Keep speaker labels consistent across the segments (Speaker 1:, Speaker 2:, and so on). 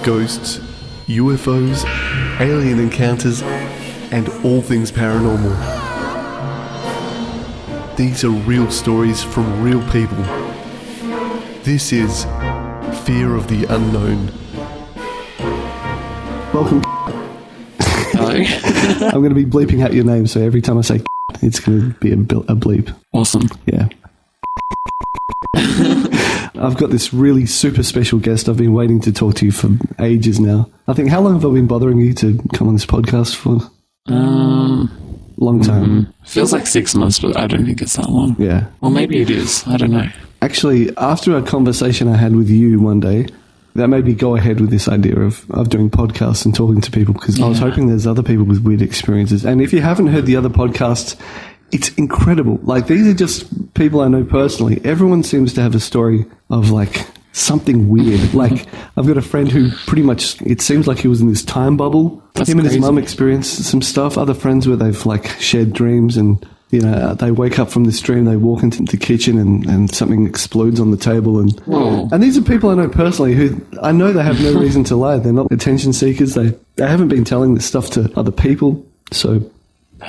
Speaker 1: ghosts, UFOs, alien encounters, and all things paranormal. These are real stories from real people. This is Fear of the Unknown. Welcome.
Speaker 2: Hello.
Speaker 1: I'm going to be bleeping out your name, so every time I say it's going to be a bleep.
Speaker 2: Awesome.
Speaker 1: Yeah. I've got this really super special guest. I've been waiting to talk to you for ages now. I think, how long have I been bothering you to come on this podcast for? Long time.
Speaker 2: Feels like 6 months, but I don't think it's that long.
Speaker 1: Yeah.
Speaker 2: Well, maybe it is. I don't know.
Speaker 1: Actually, after a conversation I had with you one day, that made me go ahead with this idea of doing podcasts and talking to people, because I was hoping there's other people with weird experiences. And if you haven't heard the other podcasts, it's incredible. Like, these are just people I know personally. Everyone seems to have a story of, like, something weird. Like, I've got a friend who pretty much, it seems like he was in this time bubble.
Speaker 2: That's
Speaker 1: Him and his
Speaker 2: crazy.
Speaker 1: mum experienced some stuff. Other friends where they've, like, shared dreams and, you know, they wake up from this dream, they walk into the kitchen and something explodes on the table. And these are people I know personally who I know they have no reason to lie. They're not attention seekers. They haven't been telling this stuff to other people. So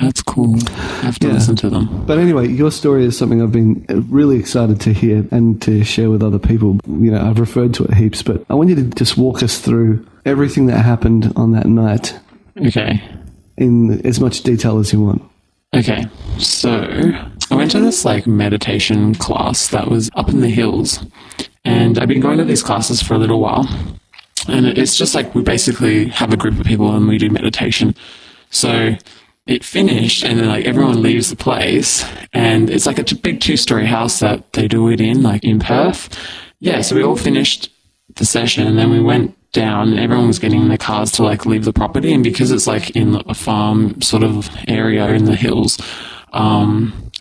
Speaker 2: That's cool. I have to listen to them.
Speaker 1: but anyway, your story is something I've been really excited to hear and to share with other people. You know, I've referred to it heaps, but I want you to just walk us through everything that happened on that night
Speaker 2: Okay.
Speaker 1: in as much detail as you want.
Speaker 2: Okay. So I went to this like meditation class that was up in the hills, and I've been going to these classes for a little while. And it's just like we basically have a group of people and we do meditation. So it finished, and then like everyone leaves the place, and it's like a big 2-story house that they do it in, like in Perth. Yeah, so we all finished the session, and then we went down, and everyone was getting in their cars to like leave the property. And because it's like in a farm sort of area in the hills,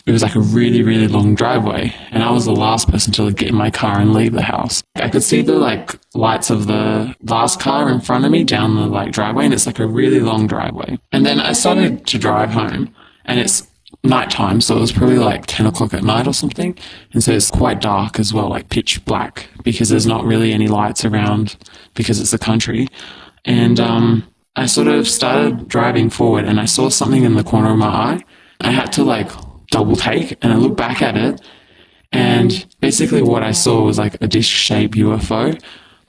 Speaker 2: it was like a really, really long driveway, and I was the last person to like, get in my car and leave the house. I could see the like lights of the last car in front of me down the like driveway, and it's like a really long driveway. And then I started to drive home, and it's nighttime, so it was probably like 10 o'clock at night or something, and so it's quite dark as well, like pitch black, because there's not really any lights around because it's the country. And I sort of started driving forward, and I saw something in the corner of my eye. I had to like double take, and I looked back at it, and basically what I saw was like a disc-shaped UFO,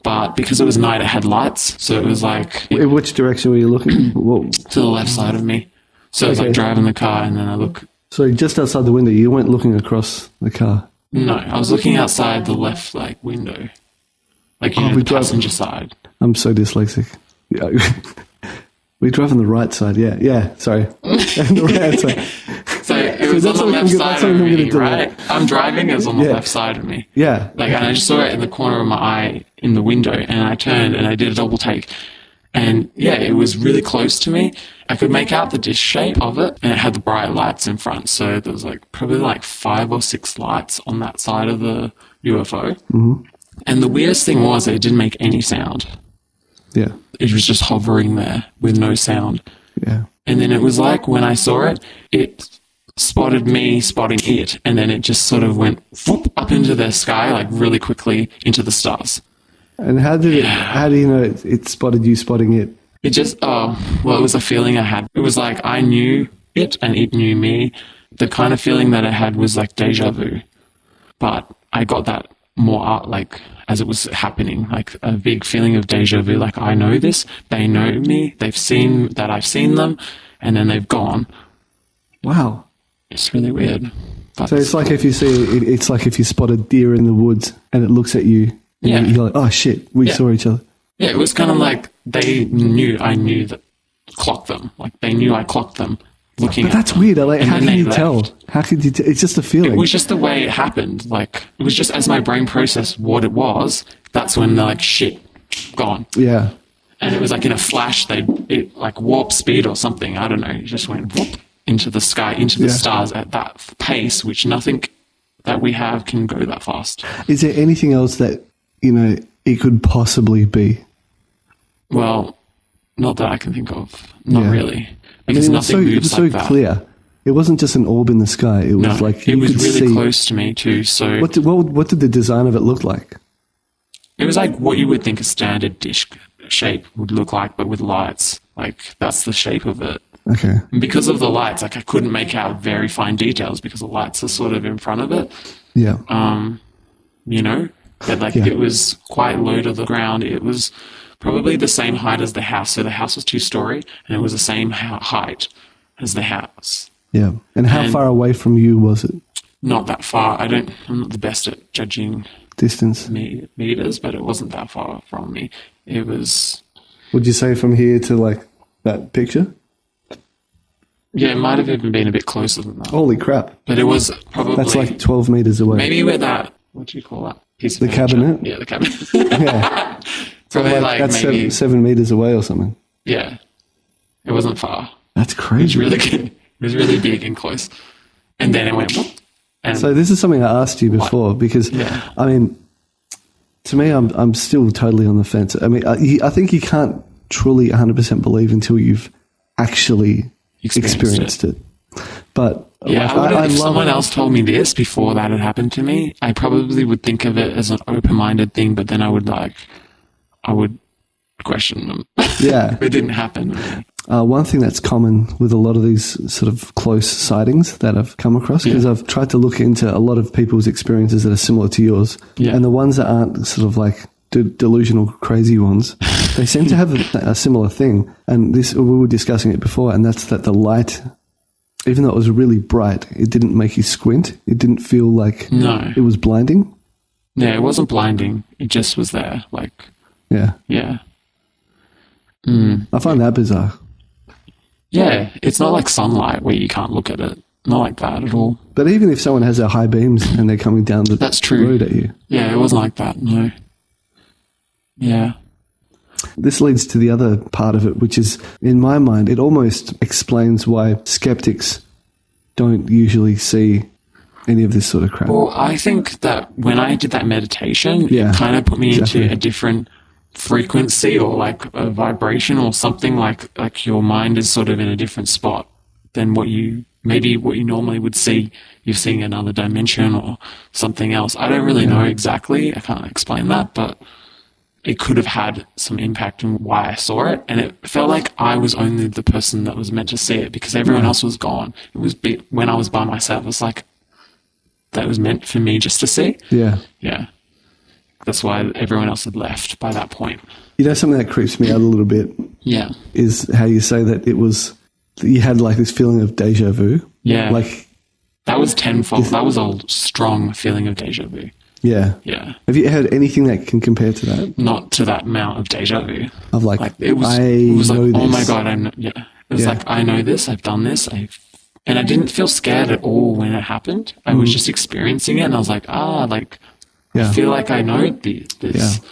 Speaker 2: but because it was night, it had lights, so it was like
Speaker 1: In which direction were you looking?
Speaker 2: to the left side of me. So I was like driving the car, and then I look.
Speaker 1: So just outside the window, you weren't looking across the car?
Speaker 2: No, I was looking outside the left like window, like you know, the passenger side.
Speaker 1: I'm so dyslexic. We drive on the right side, yeah, sorry. The right side.
Speaker 2: So it was on the left side of me, right? I'm driving, it was on the left side of me.
Speaker 1: Yeah.
Speaker 2: Like, and I just saw it in the corner of my eye in the window, and I turned and I did a double take. And yeah, it was really close to me. I could make out the disc shape of it, and it had the bright lights in front. So there was like probably like 5 or 6 lights on that side of the UFO. Mm-hmm. And the weirdest thing was that it didn't make any sound.
Speaker 1: Yeah.
Speaker 2: It was just hovering there with no sound.
Speaker 1: Yeah.
Speaker 2: And then it was like when I saw it, it spotted me spotting it, and then it just sort of went whoop, up into the sky, like really quickly into the stars.
Speaker 1: And how do you know it spotted you spotting it?
Speaker 2: It just, it was a feeling I had. It was like I knew it and it knew me. The kind of feeling that I had was like deja vu. But I got that more like as it was happening, like a big feeling of deja vu, like I know this, they know me, they've seen that I've seen them, and then they've gone.
Speaker 1: Wow.
Speaker 2: It's really weird. But
Speaker 1: So it's like if you it's like if you spot a deer in the woods and it looks at you, and you're like, oh shit, we saw each other.
Speaker 2: Yeah, it was kind of like they knew I knew that clocked them. Like they knew I clocked them looking
Speaker 1: But
Speaker 2: at
Speaker 1: that's
Speaker 2: them.
Speaker 1: weird. Like,
Speaker 2: And
Speaker 1: how
Speaker 2: then
Speaker 1: can
Speaker 2: they
Speaker 1: you
Speaker 2: left.
Speaker 1: tell? How could you it's just a feeling.
Speaker 2: It was just the way it happened. Like, it was just as my brain processed what it was, that's when they're like, shit, gone.
Speaker 1: Yeah.
Speaker 2: And it was like in a flash, it like warp speed or something. I don't know. It just went whoop into the sky, into the stars at that pace, which nothing that we have can go that fast.
Speaker 1: Is there anything else that, you know, it could possibly be?
Speaker 2: Well, not that I can think of. Not really. Because
Speaker 1: I mean, it was so
Speaker 2: like that.
Speaker 1: clear. It wasn't just an orb in the sky. It was like
Speaker 2: it
Speaker 1: you
Speaker 2: was
Speaker 1: could
Speaker 2: really
Speaker 1: see.
Speaker 2: close to me too. So
Speaker 1: What did the design of it look like?
Speaker 2: It was like what you would think a standard dish shape would look like, but with lights. Like, that's the shape of it.
Speaker 1: Okay.
Speaker 2: And because of the lights, like, I couldn't make out very fine details because the lights are sort of in front of it.
Speaker 1: Yeah.
Speaker 2: You know? But, like, it was quite low to the ground. It was probably the same height as the house. So the house was 2-story, and it was the same height as the house.
Speaker 1: Yeah. And how far away from you was it?
Speaker 2: Not that far. I'm not the best at judging
Speaker 1: Distance?
Speaker 2: meters, but it wasn't that far from me. It was...
Speaker 1: Would you say from here to, like, that picture?
Speaker 2: Yeah, it might have even been a bit closer than that.
Speaker 1: Holy crap.
Speaker 2: But it was probably...
Speaker 1: That's like 12 meters away.
Speaker 2: Maybe where that... What do you call that? Piece of
Speaker 1: The
Speaker 2: furniture?
Speaker 1: cabinet?
Speaker 2: Yeah, the cabinet.
Speaker 1: Yeah.
Speaker 2: Probably like
Speaker 1: that's
Speaker 2: maybe...
Speaker 1: 7 meters away or something.
Speaker 2: Yeah. It wasn't far.
Speaker 1: That's
Speaker 2: It was
Speaker 1: crazy.
Speaker 2: really good. It was really big and close. And then it went... Whoop, and
Speaker 1: So this is something I asked you before because, I mean, to me, I'm still totally on the fence. I mean, I think you can't truly 100% believe until you've actually experienced it. But
Speaker 2: yeah,
Speaker 1: like,
Speaker 2: if
Speaker 1: love
Speaker 2: someone else told me this before that had happened to me, I probably would think of it as an open-minded thing, but then I would question them.
Speaker 1: Yeah.
Speaker 2: If it didn't happen.
Speaker 1: One thing that's common with a lot of these sort of close sightings that I've come across, because I've tried to look into a lot of people's experiences that are similar to yours, and the ones that aren't sort of like delusional, crazy ones, they seem to have a similar thing. And this, we were discussing it before, and that's that the light, even though it was really bright, it didn't make you squint. It didn't feel like it was blinding.
Speaker 2: Yeah, it wasn't blinding. It just was there. Like,
Speaker 1: yeah. I find that bizarre.
Speaker 2: Yeah, it's not like sunlight where you can't look at it. Not like that at all.
Speaker 1: But even if someone has their high beams and they're coming down the road at you.
Speaker 2: Yeah, it wasn't like that, no. Yeah.
Speaker 1: This leads to the other part of it, which is, in my mind, it almost explains why skeptics don't usually see any of this sort of crap.
Speaker 2: Well, I think that when I did that meditation, it kind of put me into a different frequency or like a vibration or something, like your mind is sort of in a different spot than what you normally would see. You're seeing another dimension or something else. I don't really know exactly. I can't explain that, but it could have had some impact on why I saw it. And it felt like I was only the person that was meant to see it because everyone else was gone. It was when I was by myself, it was like that was meant for me just to see.
Speaker 1: Yeah.
Speaker 2: Yeah. That's why everyone else had left by that point.
Speaker 1: You know, something that creeps me out a little bit is how you say that you had like this feeling of deja vu.
Speaker 2: Yeah.
Speaker 1: Like,
Speaker 2: that was tenfold. That was a strong feeling of deja vu.
Speaker 1: Yeah.
Speaker 2: Yeah.
Speaker 1: Have you heard anything that can compare to that?
Speaker 2: Not to that amount of deja vu.
Speaker 1: Of like
Speaker 2: it was like,
Speaker 1: know
Speaker 2: oh
Speaker 1: this.
Speaker 2: my God, I know. Yeah. It was like, I know this, I've done this, and I didn't feel scared at all when it happened. I was just experiencing it, and I was like, I feel like I know this.
Speaker 1: Yeah.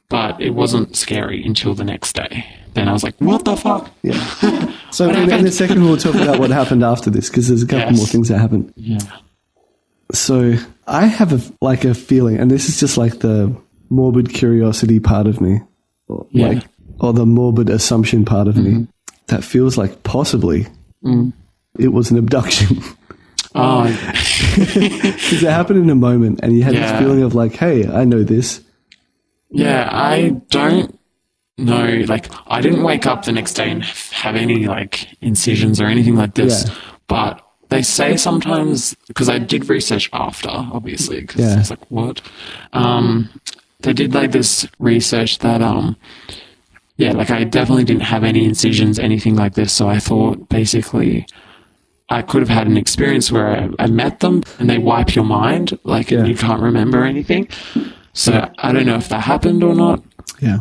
Speaker 2: But it wasn't scary until the next day. Then I was like, what the fuck?
Speaker 1: Yeah. So in a second we'll talk about what happened after this, because there's a couple more things that happened.
Speaker 2: Yeah.
Speaker 1: So I have a feeling, and this is just like the morbid curiosity part of me, or the morbid assumption part of me, that feels like possibly it was an abduction.
Speaker 2: Oh.
Speaker 1: Because it happened in a moment, and you had this feeling of like, hey, I know this.
Speaker 2: Yeah, I don't know. Like, I didn't wake up the next day and have any like incisions or anything like this, but they say sometimes, because I did research after, obviously, because I was like, what? They did like this research that, like I definitely didn't have any incisions, anything like this. So I thought basically I could have had an experience where I met them and they wipe your mind, like, and you can't remember anything. So I don't know if that happened or not.
Speaker 1: Yeah.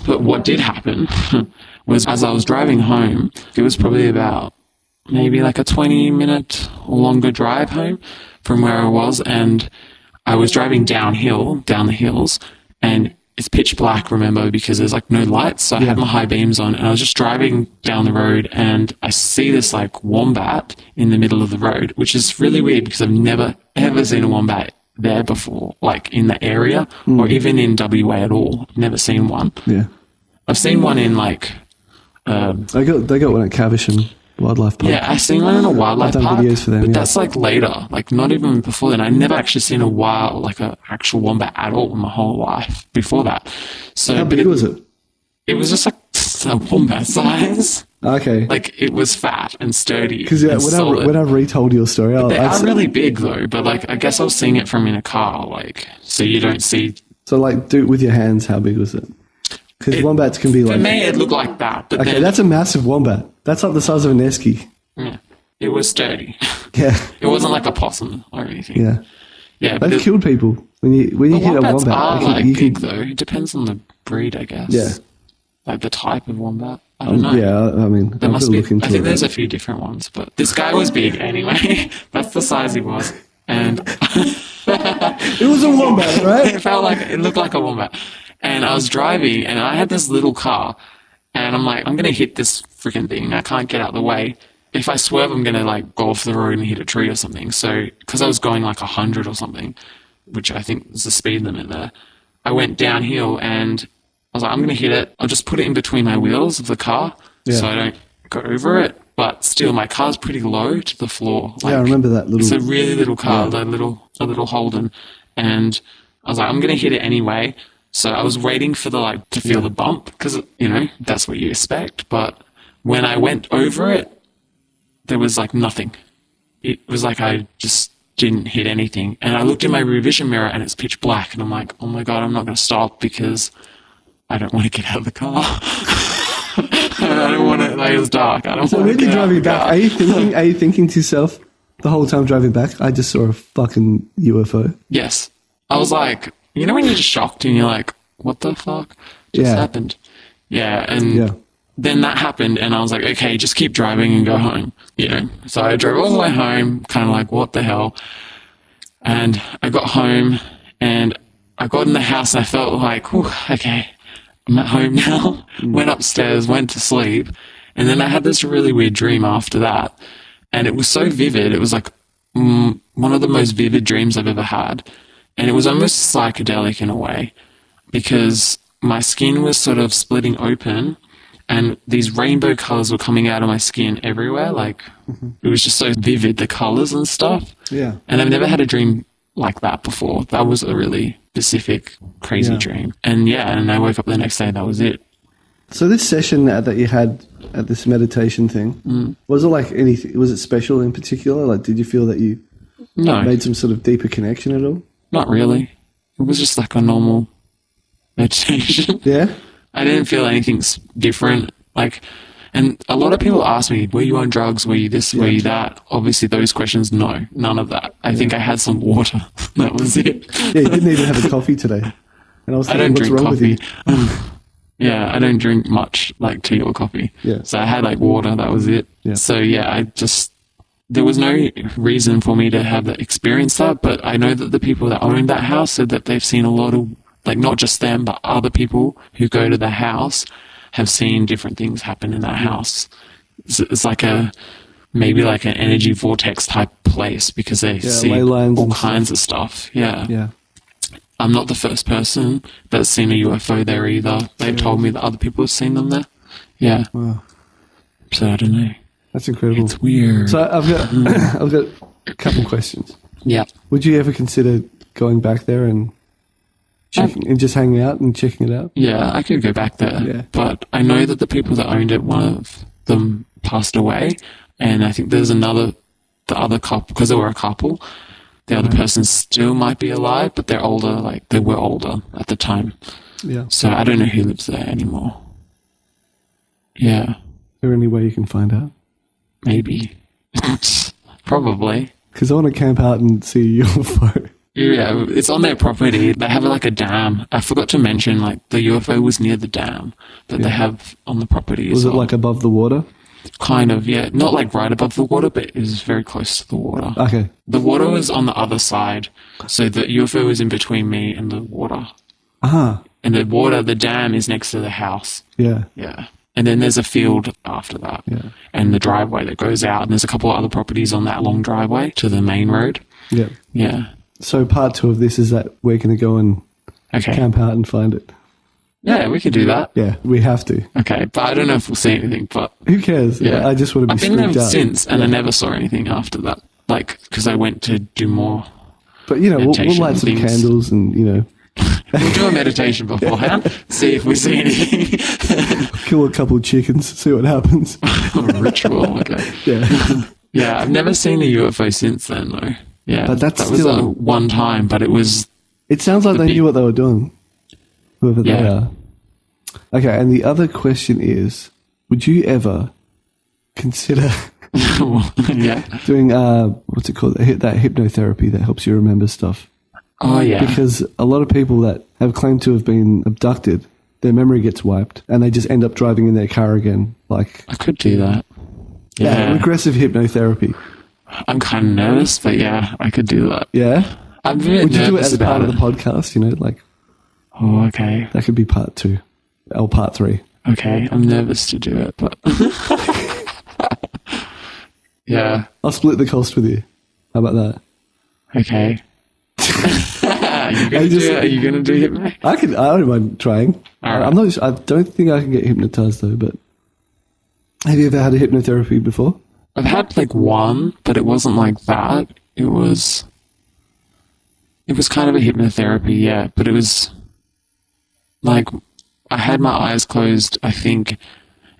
Speaker 2: But what did happen was as I was driving home, it was probably about maybe like a 20-minute or longer drive home from where I was, and I was driving down the hills, and it's pitch black, remember, because there's like no lights, so I had my high beams on, and I was just driving down the road, and I see this like wombat in the middle of the road, which is really weird because I've never ever seen a wombat there before, like in the area or even in WA at all. I've never seen one.
Speaker 1: Yeah.
Speaker 2: I've seen one in like
Speaker 1: they got one at Caversham. wildlife park.
Speaker 2: Yeah, I seen one in a wildlife
Speaker 1: I've done
Speaker 2: park,
Speaker 1: videos for them,
Speaker 2: but
Speaker 1: yeah.
Speaker 2: that's like later, like not even before then. I never actually seen a actual wombat at all in my whole life before that. So
Speaker 1: How big was it?
Speaker 2: It was just like a wombat size.
Speaker 1: Okay.
Speaker 2: Like it was fat and sturdy.
Speaker 1: Because
Speaker 2: and solid.
Speaker 1: when I've retold your story,
Speaker 2: They are really big though, but like I guess I was seeing it from in a car, like so you don't see.
Speaker 1: So like, do it with your hands. How big was it? Because wombats can be like.
Speaker 2: For me, it looked like that. But
Speaker 1: Okay,
Speaker 2: then,
Speaker 1: that's a massive wombat. That's like the size of an esky.
Speaker 2: yeah, it was sturdy.
Speaker 1: Yeah.
Speaker 2: It wasn't like a possum or anything.
Speaker 1: Yeah.
Speaker 2: Yeah, but
Speaker 1: They've killed people when you hit a
Speaker 2: wombats
Speaker 1: wombat.
Speaker 2: are like
Speaker 1: you
Speaker 2: big though. It depends on the breed, I guess.
Speaker 1: Yeah.
Speaker 2: Like the type of wombat. I don't know.
Speaker 1: Yeah, I mean,
Speaker 2: There
Speaker 1: I've
Speaker 2: must
Speaker 1: got to
Speaker 2: be.
Speaker 1: look into
Speaker 2: I think
Speaker 1: it.
Speaker 2: there's a few different ones, but this guy was big anyway. That's the size he was, and
Speaker 1: It was a wombat, right?
Speaker 2: it looked like a wombat. And I was driving, and I had this little car, and I'm like, I'm gonna hit this freaking thing. I can't get out of the way. If I swerve, I'm gonna like go off the road and hit a tree or something. So, because I was going like 100 or something, which I think is the speed limit there, I went downhill and I was like, I'm gonna hit it. I'll just put it in between my wheels of the car so I don't go over it. But still, my car's pretty low to the floor. Like,
Speaker 1: Yeah, I remember that little.
Speaker 2: it's a really little car, a little Holden, and I was like, I'm gonna hit it anyway. So I was waiting for to feel the bump because that's what you expect. But when I went over it, there was like nothing. It was like I just didn't hit anything. And I looked in my rear vision mirror and it's pitch black, and I'm like, oh my god, I'm not gonna stop because I don't want to get out of the car. I don't want to. Like, it's dark. I don't
Speaker 1: So
Speaker 2: want
Speaker 1: when
Speaker 2: to
Speaker 1: you're
Speaker 2: get out of
Speaker 1: driving
Speaker 2: the
Speaker 1: back,
Speaker 2: car.
Speaker 1: are you thinking to yourself the whole time driving back, I just saw a fucking UFO?
Speaker 2: Yes. I was like, when you're just shocked and you're like, what the fuck just happened? Yeah, and then that happened and I was like, okay, just keep driving and go home. So I drove all the way home, kind of like, what the hell? And I got home and I got in the house and I felt like, whew, okay, I'm at home now. Went upstairs, went to sleep, and then I had this really weird dream after that. And it was so vivid. It was like one of the most vivid dreams I've ever had. And it was almost psychedelic in a way because my skin was sort of splitting open and these rainbow colors were coming out of my skin everywhere. Like it was just so vivid, the colors and stuff.
Speaker 1: Yeah.
Speaker 2: And I've never had a dream like that before. That was a really specific, crazy dream. And and I woke up the next day and that was it.
Speaker 1: So this session that you had at this meditation thing, was it like anything? Was it special in particular? Like, did you feel that you made some sort of deeper connection at all?
Speaker 2: Not really. It was just like a normal meditation.
Speaker 1: Yeah?
Speaker 2: I didn't feel anything different. And a lot of people ask me, were you on drugs? Were you this? Were you that? Obviously, those questions, no, none of that. I think I had some water. That was it.
Speaker 1: Yeah, you didn't even have a coffee today. And I was thinking, what's wrong with you?
Speaker 2: Yeah, I don't drink much like tea or coffee.
Speaker 1: Yeah.
Speaker 2: So I had like water. That was it.
Speaker 1: Yeah.
Speaker 2: So there was no reason for me to have that experience that, but I know that the people that owned that house said that they've seen a lot of, like, not just them, but other people who go to the house have seen different things happen in that house. It's like maybe like an energy vortex type place because they see all kinds of stuff. Yeah.
Speaker 1: Yeah.
Speaker 2: I'm not the first person that's seen a UFO there either. They've told me that other people have seen them there. Yeah.
Speaker 1: Wow.
Speaker 2: So I don't know.
Speaker 1: That's incredible.
Speaker 2: It's weird.
Speaker 1: So I've got a couple questions.
Speaker 2: Yeah.
Speaker 1: Would you ever consider going back there and just hanging out and checking it out?
Speaker 2: Yeah, I could go back there.
Speaker 1: Yeah.
Speaker 2: But I know that the people that owned it, one of them passed away. And I think there's the other couple, because they were a couple, the other person still might be alive, but they're older, like they were older at the time.
Speaker 1: Yeah.
Speaker 2: So I don't know who lives there anymore. Yeah.
Speaker 1: Is there any way you can find out?
Speaker 2: Maybe. Probably.
Speaker 1: Because I want to camp out and see a UFO.
Speaker 2: Yeah, it's on their property. They have like a dam. I forgot to mention, like, the UFO was near the dam that they have on the property.
Speaker 1: Was it like above the water?
Speaker 2: Kind of, yeah. Not like right above the water, but it was very close to the water.
Speaker 1: Okay.
Speaker 2: The water was on the other side, so the UFO was in between me and the water.
Speaker 1: Ah.
Speaker 2: And the dam is next to the house.
Speaker 1: Yeah.
Speaker 2: Yeah. And then there's a field after that.
Speaker 1: Yeah.
Speaker 2: And the driveway that goes out. And there's a couple of other properties on that long driveway to the main road.
Speaker 1: Yeah.
Speaker 2: Yeah.
Speaker 1: So part 2 of this is that we're going to go and camp out and find it.
Speaker 2: Yeah, we could do that.
Speaker 1: Yeah, we have to.
Speaker 2: Okay, but I don't know if we'll see anything, but...
Speaker 1: Who cares?
Speaker 2: Yeah.
Speaker 1: I just want to be
Speaker 2: I've been there
Speaker 1: spooked out.
Speaker 2: since, and I never saw anything after that. Like, because I went to do more...
Speaker 1: But, we'll
Speaker 2: meditation
Speaker 1: light some
Speaker 2: things.
Speaker 1: candles and,
Speaker 2: We'll do a meditation beforehand, see if we see anything.
Speaker 1: kill a couple of chickens, see what happens.
Speaker 2: Ritual, okay.
Speaker 1: Yeah.
Speaker 2: Yeah, I've never seen a UFO since then, though. Yeah,
Speaker 1: But that's
Speaker 2: that was
Speaker 1: still-
Speaker 2: one time, but it was...
Speaker 1: It sounds like they
Speaker 2: big-
Speaker 1: knew what they were doing, whoever they
Speaker 2: Yeah.
Speaker 1: are. Okay, and the other question is, would you ever consider
Speaker 2: yeah.
Speaker 1: doing, what's it called, that hypnotherapy that helps you remember stuff?
Speaker 2: Oh, yeah.
Speaker 1: Because a lot of people that have claimed to have been abducted, their memory gets wiped, and they just end up driving in their car again. Like,
Speaker 2: I could do that.
Speaker 1: yeah,
Speaker 2: Yeah.
Speaker 1: regressive hypnotherapy.
Speaker 2: I'm kind of nervous, but yeah, I could do that.
Speaker 1: Yeah?
Speaker 2: I'm a bit
Speaker 1: Would you do it
Speaker 2: nervous
Speaker 1: as part
Speaker 2: about
Speaker 1: of the podcast? Like,
Speaker 2: Oh, okay.
Speaker 1: that could be part 2 or part 3.
Speaker 2: Okay, I'm nervous to do it, but... yeah,
Speaker 1: I'll split the cost with you. How about that?
Speaker 2: okay. Are you gonna
Speaker 1: just-
Speaker 2: do it? Are you gonna do hypno?
Speaker 1: I don't mind trying.
Speaker 2: All right.
Speaker 1: I'm not. I don't think I can get hypnotized though. But have you ever had a hypnotherapy before?
Speaker 2: I've had like one, but it wasn't like that. It was kind of a hypnotherapy, yeah, but it was like I had my eyes closed, I think,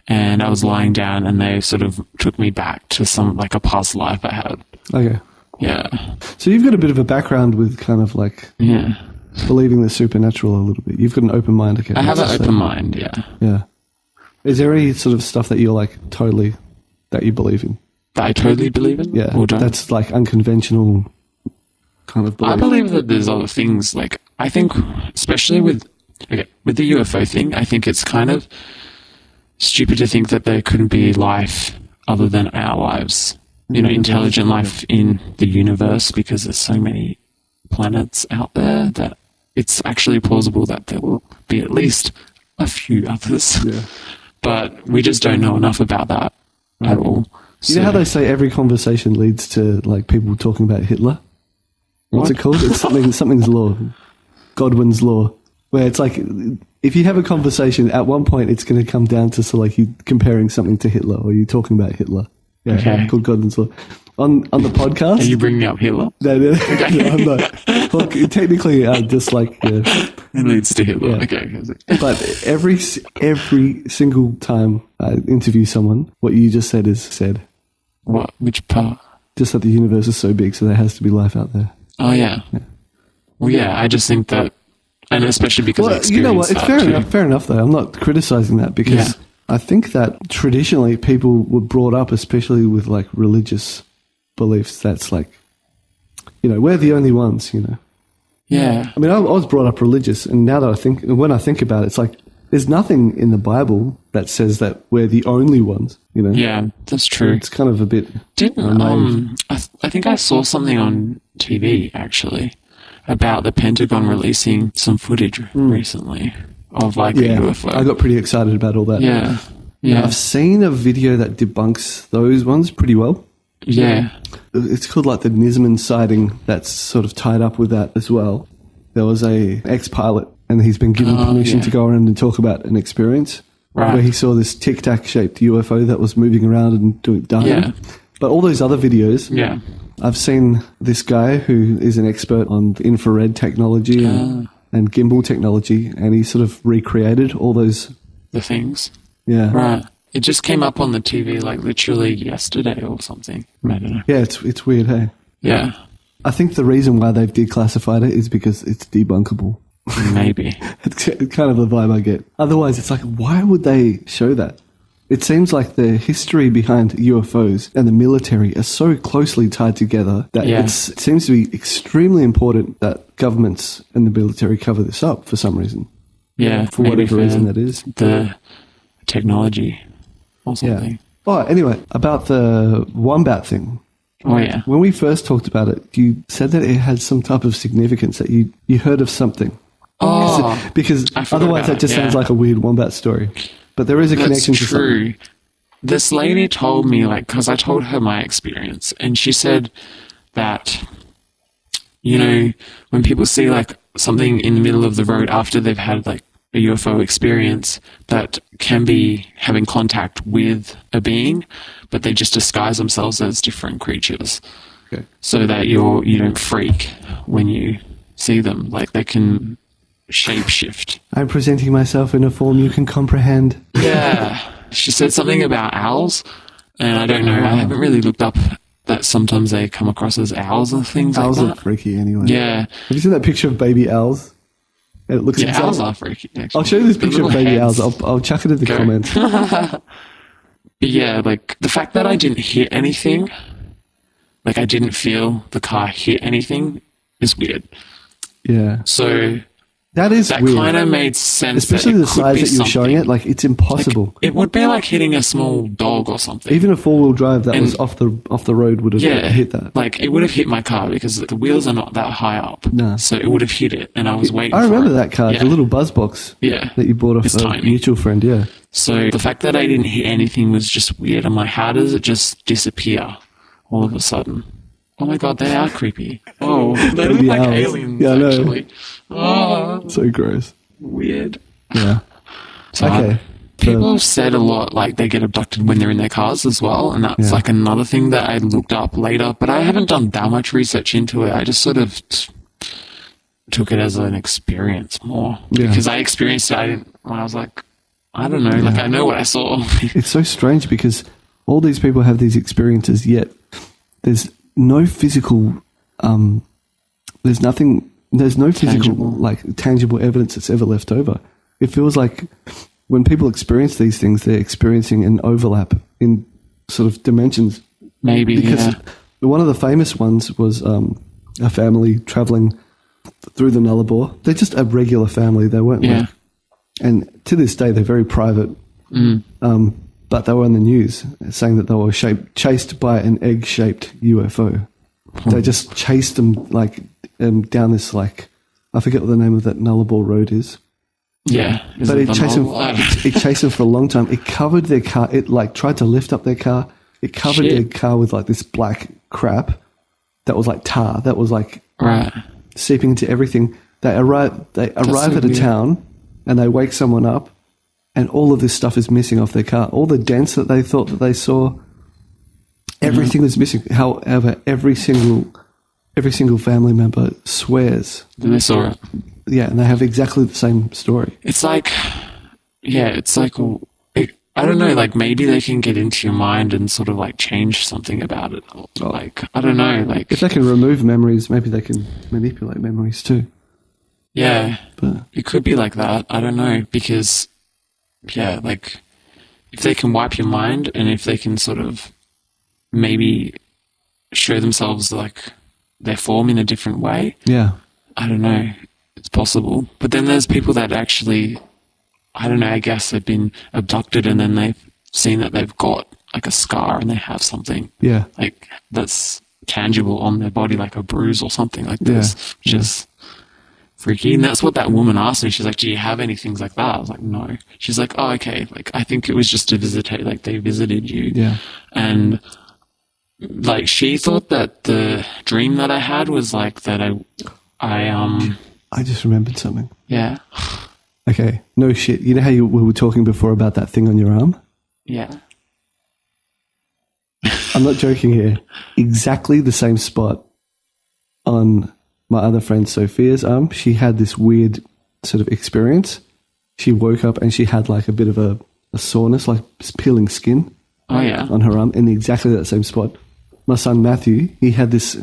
Speaker 2: and I was lying down, and they sort of took me back to like a past life I had.
Speaker 1: Okay.
Speaker 2: Yeah,
Speaker 1: So you've got a bit of a background with kind of like
Speaker 2: yeah.
Speaker 1: believing the supernatural a little bit. You've got an open mind. Okay.
Speaker 2: I have an
Speaker 1: So-
Speaker 2: open mind, yeah.
Speaker 1: Yeah. Is there any sort of stuff that you're like totally that you believe in?
Speaker 2: That I totally believe in.
Speaker 1: Yeah.
Speaker 2: or don't.
Speaker 1: That's like unconventional kind of belief.
Speaker 2: I believe that there's other things. Like I think, especially with the UFO thing, I think it's kind of stupid to think that there couldn't be life other than our lives. Intelligent life in the universe, because there's so many planets out there that it's actually plausible that there will be at least a few others.
Speaker 1: Yeah.
Speaker 2: But we just don't know enough about that at all.
Speaker 1: You know how they say every conversation leads to like people talking about Hitler? What's
Speaker 2: What?
Speaker 1: it called? It's something's law. Godwin's law. Where it's like if you have a conversation, at one point it's going to come down to like you comparing something to Hitler or you talking about Hitler. Yeah,
Speaker 2: Okay.
Speaker 1: called Godwin's law. On the podcast.
Speaker 2: Are you bringing up Hitler?
Speaker 1: No, I'm not. Well, technically, just like,
Speaker 2: It leads to Hitler.
Speaker 1: Yeah.
Speaker 2: Okay.
Speaker 1: but every single time I interview someone, what you just said is said.
Speaker 2: What? Which part?
Speaker 1: Just that the universe is so big, so there has to be life out there.
Speaker 2: Oh, yeah. Well, yeah, I just think that, and especially because I
Speaker 1: Well,
Speaker 2: experienced
Speaker 1: you know what? It's
Speaker 2: that
Speaker 1: fair
Speaker 2: too.
Speaker 1: enough. Fair enough, though. I'm not criticizing that because
Speaker 2: Yeah.
Speaker 1: I think that traditionally people were brought up, especially with like religious beliefs. That's like, we're the only ones.
Speaker 2: Yeah.
Speaker 1: I mean, I was brought up religious, and now that when I think about it, it's like there's nothing in the Bible that says that we're the only ones.
Speaker 2: Yeah, that's true.
Speaker 1: It's kind of a bit.
Speaker 2: Didn't I think I saw something on TV actually about the Pentagon releasing some footage recently of like a UFO.
Speaker 1: I got pretty excited about all that.
Speaker 2: Yeah. Yeah.
Speaker 1: I've seen a video that debunks those ones pretty well.
Speaker 2: Yeah.
Speaker 1: It's called like the Nisman sighting that's sort of tied up with that as well. There was a ex-pilot and he's been given permission
Speaker 2: yeah.
Speaker 1: to go around and talk about an experience
Speaker 2: Right.
Speaker 1: where he saw this tic-tac shaped UFO that was moving around and dying.
Speaker 2: Yeah.
Speaker 1: But all those other videos,
Speaker 2: Yeah.
Speaker 1: I've seen this guy who is an expert on infrared technology and gimbal technology, and he sort of recreated all those.
Speaker 2: The things.
Speaker 1: Yeah.
Speaker 2: Right. It just came up on the TV like literally yesterday or something. I don't know.
Speaker 1: Yeah, it's weird, hey?
Speaker 2: Yeah.
Speaker 1: I think the reason why they've declassified it is because it's debunkable.
Speaker 2: Maybe.
Speaker 1: It's kind of the vibe I get. Otherwise, it's like, why would they show that? It seems like the history behind UFOs and the military are so closely tied together that
Speaker 2: Yeah.
Speaker 1: it seems to be extremely important that governments and the military cover this up for some reason.
Speaker 2: Yeah.
Speaker 1: For
Speaker 2: maybe
Speaker 1: whatever reason that is.
Speaker 2: The technology or something.
Speaker 1: Oh, anyway, about the wombat thing.
Speaker 2: Oh, yeah.
Speaker 1: When we first talked about it, you said that it had some type of significance, that you heard of something.
Speaker 2: Oh,
Speaker 1: Because
Speaker 2: I forgot
Speaker 1: otherwise
Speaker 2: about
Speaker 1: that just
Speaker 2: it,
Speaker 1: sounds
Speaker 2: yeah.
Speaker 1: like a weird wombat story. But there is a
Speaker 2: that's
Speaker 1: connection to something.
Speaker 2: true. This lady told me, like, because I told her my experience, and she said that, when people see, like, something in the middle of the road after they've had, like, a UFO experience that can be having contact with a being, but they just disguise themselves as different creatures.
Speaker 1: Okay.
Speaker 2: So that you don't freak when you see them. Like, they can shapeshift.
Speaker 1: I'm presenting myself in a form you can comprehend.
Speaker 2: Yeah. She said something about owls, and I don't know. I haven't really looked up that sometimes they come across as owls and things
Speaker 1: Owls
Speaker 2: like
Speaker 1: are
Speaker 2: that.
Speaker 1: freaky anyway.
Speaker 2: Yeah.
Speaker 1: Have you seen that picture of baby owls? It looks
Speaker 2: Yeah,
Speaker 1: exactly...
Speaker 2: owls are freaky, actually.
Speaker 1: I'll show you this
Speaker 2: The
Speaker 1: picture of
Speaker 2: little
Speaker 1: baby
Speaker 2: heads.
Speaker 1: owls. I'll chuck it in the
Speaker 2: Go.
Speaker 1: comments.
Speaker 2: But yeah, like, the fact that I didn't hit anything, like, I didn't feel the car hit anything, is weird.
Speaker 1: Yeah.
Speaker 2: So
Speaker 1: That is
Speaker 2: that
Speaker 1: weird.
Speaker 2: kind of made sense.
Speaker 1: Especially
Speaker 2: that it
Speaker 1: the
Speaker 2: could
Speaker 1: size
Speaker 2: be
Speaker 1: that you're showing
Speaker 2: something.
Speaker 1: it. Like, it's impossible.
Speaker 2: It would be like hitting a small dog or something.
Speaker 1: Even a four-wheel drive that
Speaker 2: And-
Speaker 1: was off the road would have hit that.
Speaker 2: Like, it would have hit my car because the wheels are not that high up.
Speaker 1: No.
Speaker 2: So it would have hit it, and I was waiting
Speaker 1: I
Speaker 2: for
Speaker 1: remember
Speaker 2: it.
Speaker 1: that car,
Speaker 2: Yeah.
Speaker 1: the little buzz box
Speaker 2: Yeah.
Speaker 1: that you bought off
Speaker 2: It's
Speaker 1: a
Speaker 2: tiny.
Speaker 1: mutual friend. Yeah.
Speaker 2: So the fact that I didn't hit anything was just weird. I'm like, how does it just disappear all of a sudden? Oh my god, they are creepy. Oh, they look
Speaker 1: Baby
Speaker 2: like
Speaker 1: owls.
Speaker 2: aliens,
Speaker 1: Yeah, I know.
Speaker 2: actually. Oh,
Speaker 1: So gross.
Speaker 2: weird.
Speaker 1: Yeah.
Speaker 2: So
Speaker 1: Okay.
Speaker 2: people have said a lot, like, they get abducted when they're in their cars as well, and that's
Speaker 1: Yeah.
Speaker 2: like another thing that I looked up later, but I haven't done that much research into it. I just sort of took it as an experience more.
Speaker 1: Yeah.
Speaker 2: Because I experienced it, when I was like, I don't know, like, I know what I saw.
Speaker 1: It's so strange because all these people have these experiences, yet there's no physical, there's no physical,
Speaker 2: Tangible.
Speaker 1: like, tangible evidence that's ever left over. It feels like when people experience these things, they're experiencing an overlap in sort of dimensions.
Speaker 2: Maybe,
Speaker 1: Because
Speaker 2: yeah.
Speaker 1: one of the famous ones was a family traveling through the Nullarbor. They're just a regular family. They weren't
Speaker 2: Yeah.
Speaker 1: like, and to this day, they're very private. But they were on the news saying that they were chased by an egg-shaped UFO. They just chased them like down this, like, I forget what the name of that Nullarbor road is.
Speaker 2: Yeah. Is
Speaker 1: But
Speaker 2: it
Speaker 1: it
Speaker 2: the
Speaker 1: chased them.
Speaker 2: novel?
Speaker 1: It chased them for a long time. It covered their car. It like tried to lift up their car. It covered
Speaker 2: Shit.
Speaker 1: their car with like this black crap that was like tar. That was like
Speaker 2: Right.
Speaker 1: seeping into everything. They arrive
Speaker 2: so
Speaker 1: at a
Speaker 2: weird.
Speaker 1: town, and they wake someone up, and all of this stuff is missing off their car. All the dents that they thought that they saw, everything was missing. However, every single family member swears,
Speaker 2: Then they saw it.
Speaker 1: yeah, and they have exactly the same story.
Speaker 2: It's like, yeah, it's like, I don't know, like, maybe they can get into your mind and sort of, like, change something about it. Like, I don't know, like,
Speaker 1: If they can remove memories, maybe they can manipulate memories too.
Speaker 2: yeah,
Speaker 1: But
Speaker 2: it could be like that. I don't know, because, yeah, like, if they can wipe your mind and if they can sort of maybe show themselves, like, their form in a different way,
Speaker 1: yeah,
Speaker 2: I don't know, it's possible. But then there's people that actually, I don't know, I guess they've been abducted and then they've seen that they've got like a scar and they have something
Speaker 1: yeah,
Speaker 2: like that's tangible on their body, like a bruise or something like this, which is freaky. And that's what that woman asked me. She's like, do you have any things like that? I was like, no. She's like, oh, okay. Like, I think it was just to visit, like they visited you.
Speaker 1: yeah.
Speaker 2: And like, she thought that the dream that I had was like that
Speaker 1: I just remembered something.
Speaker 2: yeah.
Speaker 1: Okay, no shit. You know how we were talking before about that thing on your arm?
Speaker 2: Yeah.
Speaker 1: I'm not joking here. Exactly the same spot on my other friend Sophia's arm. She had this weird sort of experience. She woke up and she had like a bit of a soreness, like peeling skin
Speaker 2: Oh, yeah.
Speaker 1: on her arm in exactly that same spot. My son Matthew, he had this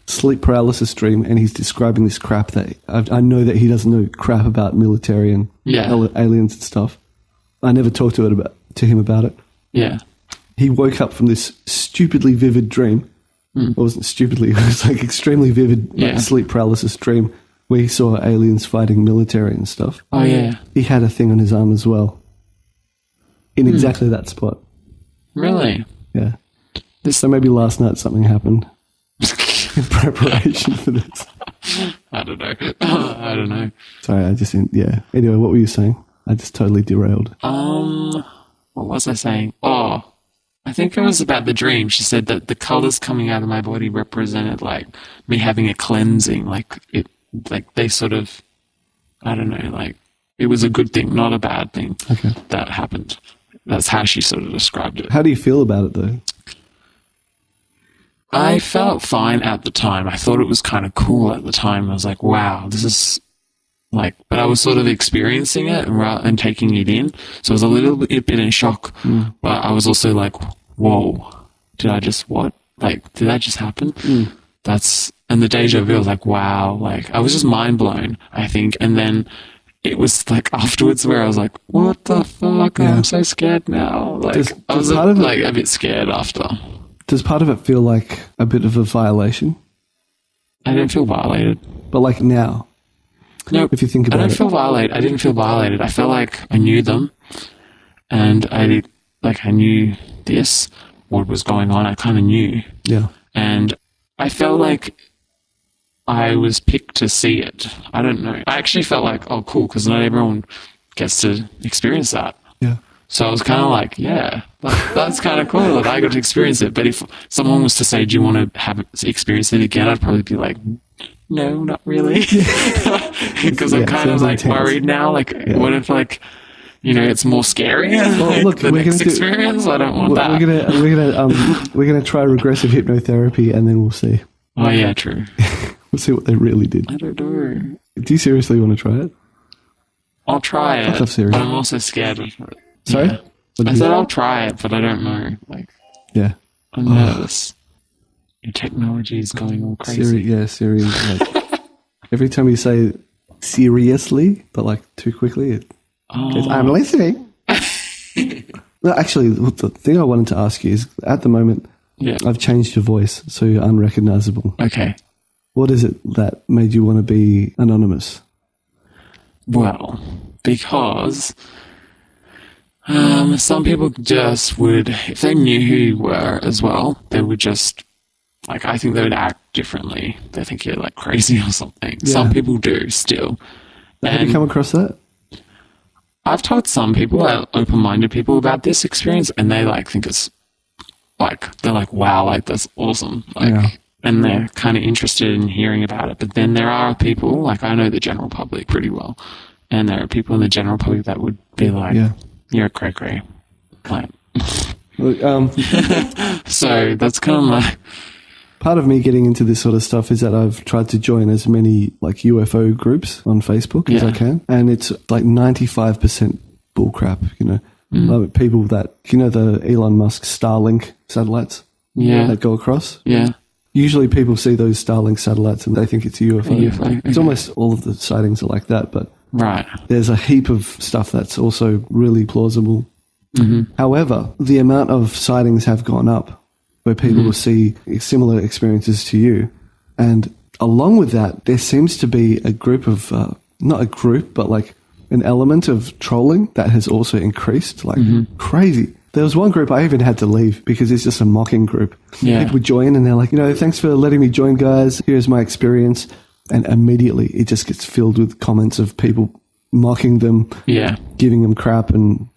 Speaker 1: sleep paralysis dream and he's describing this crap that I know that he doesn't know crap about military and aliens and stuff. I never talked to him about it.
Speaker 2: Yeah.
Speaker 1: He woke up from this stupidly vivid dream. It wasn't stupidly, it was like extremely vivid sleep paralysis dream where he saw aliens fighting military and stuff.
Speaker 2: Oh, yeah.
Speaker 1: He had a thing on his arm as well in exactly that spot.
Speaker 2: Really?
Speaker 1: Yeah. So maybe last night something happened in preparation for this.
Speaker 2: I don't know. I don't know.
Speaker 1: Sorry, Anyway, what were you saying? I just totally derailed.
Speaker 2: What was I saying? Oh, I think it was about the dream. She said that the colors coming out of my body represented like me having a cleansing, like they sort of, I don't know, like it was a good thing, not a bad thing
Speaker 1: Okay.
Speaker 2: that happened. That's how she sort of described it.
Speaker 1: How do you feel about it, though?
Speaker 2: I felt fine at the time. I thought it was kind of cool at the time. I was like, wow, this is like, but I was sort of experiencing it and taking it in. So I was a little bit in shock, but I was also like, whoa, did I just what? Like, did that just happen? And the deja vu, I was like, wow, like, I was just mind blown, I think. And then it was like afterwards where I was like, what the fuck?
Speaker 1: Yeah.
Speaker 2: I'm so scared now. Like, I was like a bit scared after.
Speaker 1: Does part of it feel like a bit of a violation?
Speaker 2: I didn't feel violated.
Speaker 1: But like now?
Speaker 2: No,
Speaker 1: if you think about it.
Speaker 2: I didn't feel violated. I felt like I knew them, and I knew what was going on. I kind of knew.
Speaker 1: Yeah.
Speaker 2: And I felt like I was picked to see it. I don't know. I actually felt like, oh, cool, because not everyone gets to experience that.
Speaker 1: Yeah.
Speaker 2: So I was kind of like, yeah, that's kind of cool that I got to experience it. But if someone was to say, do you want to experience it again? I'd probably be like, no, not really. Because I'm kind of like worried now. Like, what if like, it's more scary?
Speaker 1: Well, look,
Speaker 2: the next experience. I don't want that.
Speaker 1: We're gonna try regressive hypnotherapy, and then we'll see.
Speaker 2: Oh yeah, true.
Speaker 1: We'll see what they really did.
Speaker 2: I don't know.
Speaker 1: Do you seriously want to try it?
Speaker 2: I'll try it.
Speaker 1: Fuck off, serious.
Speaker 2: But I'm also scared of it.
Speaker 1: Sorry?
Speaker 2: Yeah. I said I'll try it, but I don't know. Like,
Speaker 1: yeah,
Speaker 2: I'm nervous. Your technology is going all crazy.
Speaker 1: Siri. Like, every time you say seriously, but like too quickly, it goes, I'm listening. Well, actually, the thing I wanted to ask you is, at the moment, I've changed your voice, so you're unrecognizable.
Speaker 2: Okay.
Speaker 1: What is it that made you want to be anonymous?
Speaker 2: Well, because some people just would, if they knew who you were as well, they would just, like, I think they would act differently. They think you're like crazy or something. Yeah. Some people do still.
Speaker 1: Have you come across that?
Speaker 2: I've told some people, open-minded people, about this experience, and they like think it's like, they're like, wow, like that's awesome. Like, and they're kind of interested in hearing about it. But then there are people, like, I know the general public pretty well, and there are people in the general public that would be like, you're a cray-cray plant. So that's kind of my...
Speaker 1: Part of me getting into this sort of stuff is that I've tried to join as many like UFO groups on Facebook as I can. And it's like 95% bullcrap, Like people that, the Elon Musk Starlink satellites that go across?
Speaker 2: Yeah.
Speaker 1: Usually people see those Starlink satellites and they think it's a UFO.
Speaker 2: Okay.
Speaker 1: It's almost all of the sightings are like that, but
Speaker 2: right.
Speaker 1: There's a heap of stuff that's also really plausible. Mm-hmm. However, the amount of sightings have gone up where people will see similar experiences to you. And along with that, there seems to be a group of, not a group, but like an element of trolling that has also increased like crazy. There was one group I even had to leave because it's just a mocking group. Yeah. People join and they're like, thanks for letting me join, guys. Here's my experience. And immediately it just gets filled with comments of people mocking them, giving them crap. And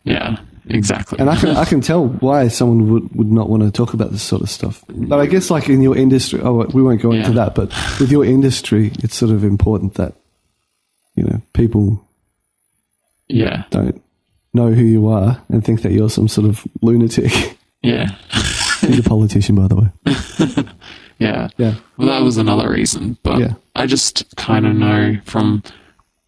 Speaker 2: exactly.
Speaker 1: And I can tell why someone would not want to talk about this sort of stuff. But I guess like in your industry, we won't go into that, but with your industry, it's sort of important that, people don't know who you are and think that you're some sort of lunatic.
Speaker 2: Yeah.
Speaker 1: He's a politician, by the way.
Speaker 2: Yeah. Well, that was another reason, but I just kind of know